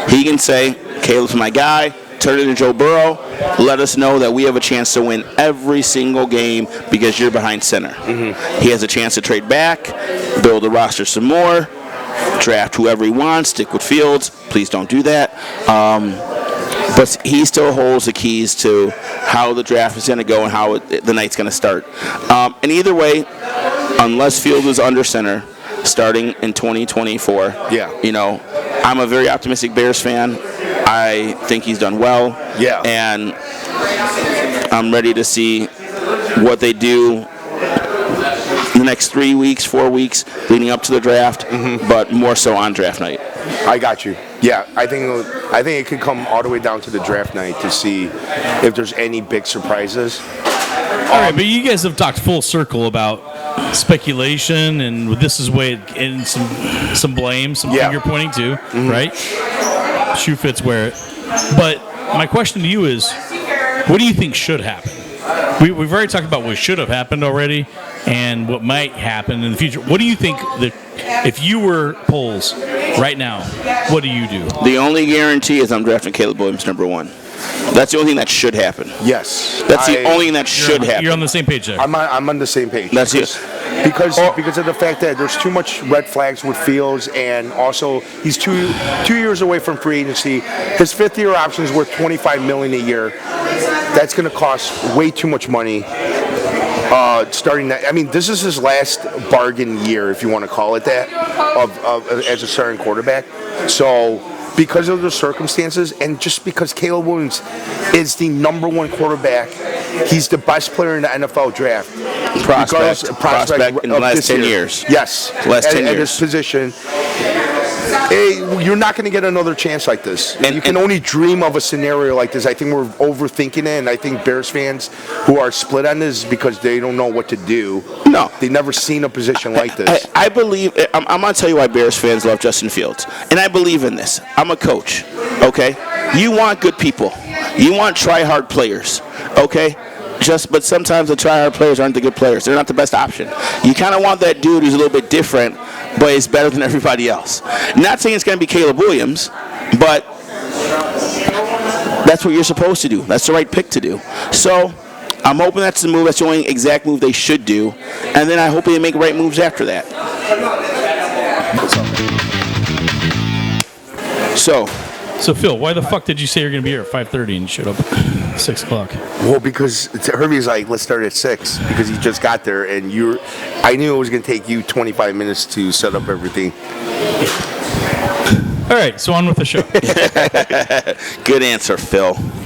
He can say, Caleb's my guy, turn it to Joe Burrow, let us know that we have a chance to win every single game because you're behind center. Mm-hmm. He has a chance to trade back, build the roster some more, draft whoever he wants, stick with Fields. Please don't do that. But he still holds the keys to how the draft is going to go and how the night's going to start. And either way, unless Fields is under center starting in 2024, I'm a very optimistic Bears fan. I think he's done well. Yeah. And I'm ready to see what they do the next 3 weeks, 4 weeks leading up to the draft, but more so on draft night. I got you. Yeah, I think it could come all the way down to the draft night to see if there's any big surprises. All right, but you guys have talked full circle about speculation, and this is way in some blame, some finger pointing to, right? Shoe fits wear it. But my question to you is, what do you think should happen? We've already talked about what should have happened already and what might happen in the future. What do you think that if you were Poles right now, what do you do? The only guarantee is I'm drafting Caleb Williams number 1. That's the only thing that should happen. Yes. That's the only thing that should happen. You're on the same page there. I'm on the same page. That's it. Because of the fact that there's too much red flags with Fields, and also he's two years away from free agency. His fifth-year option is worth $25 million a year. That's going to cost way too much money. Starting that, I mean, this is his last bargain year, if you want to call it that, as a starting quarterback. So, because of the circumstances, and just because Caleb Williams is the number 1 quarterback, he's the best player in the NFL draft. Prospect in the last 10 years. Yes. Last 10 years. At his position. You're not going to get another chance like this. You can only dream of a scenario like this. I think we're overthinking it, and I think Bears fans who are split on this because they don't know what to do. No. They've never seen a position like this. I believe, I'm going to tell you why Bears fans love Justin Fields. And I believe in this. I'm a coach, okay? You want good people. You want try-hard players, okay? But sometimes the try-hard players aren't the good players. They're not the best option. You kind of want that dude who's a little bit different, but is better than everybody else. Not saying it's going to be Caleb Williams, but that's what you're supposed to do. That's the right pick to do. So I'm hoping that's the move. That's the only exact move they should do. And then I hope they make right moves after that. So Phil, why the fuck did you say you're going to be here at 5:30 and showed up at 6 o'clock? Well, because Herbie's like, let's start at 6 because he just got there, and I knew it was going to take you 25 minutes to set up everything. All right, so on with the show. Good answer, Phil.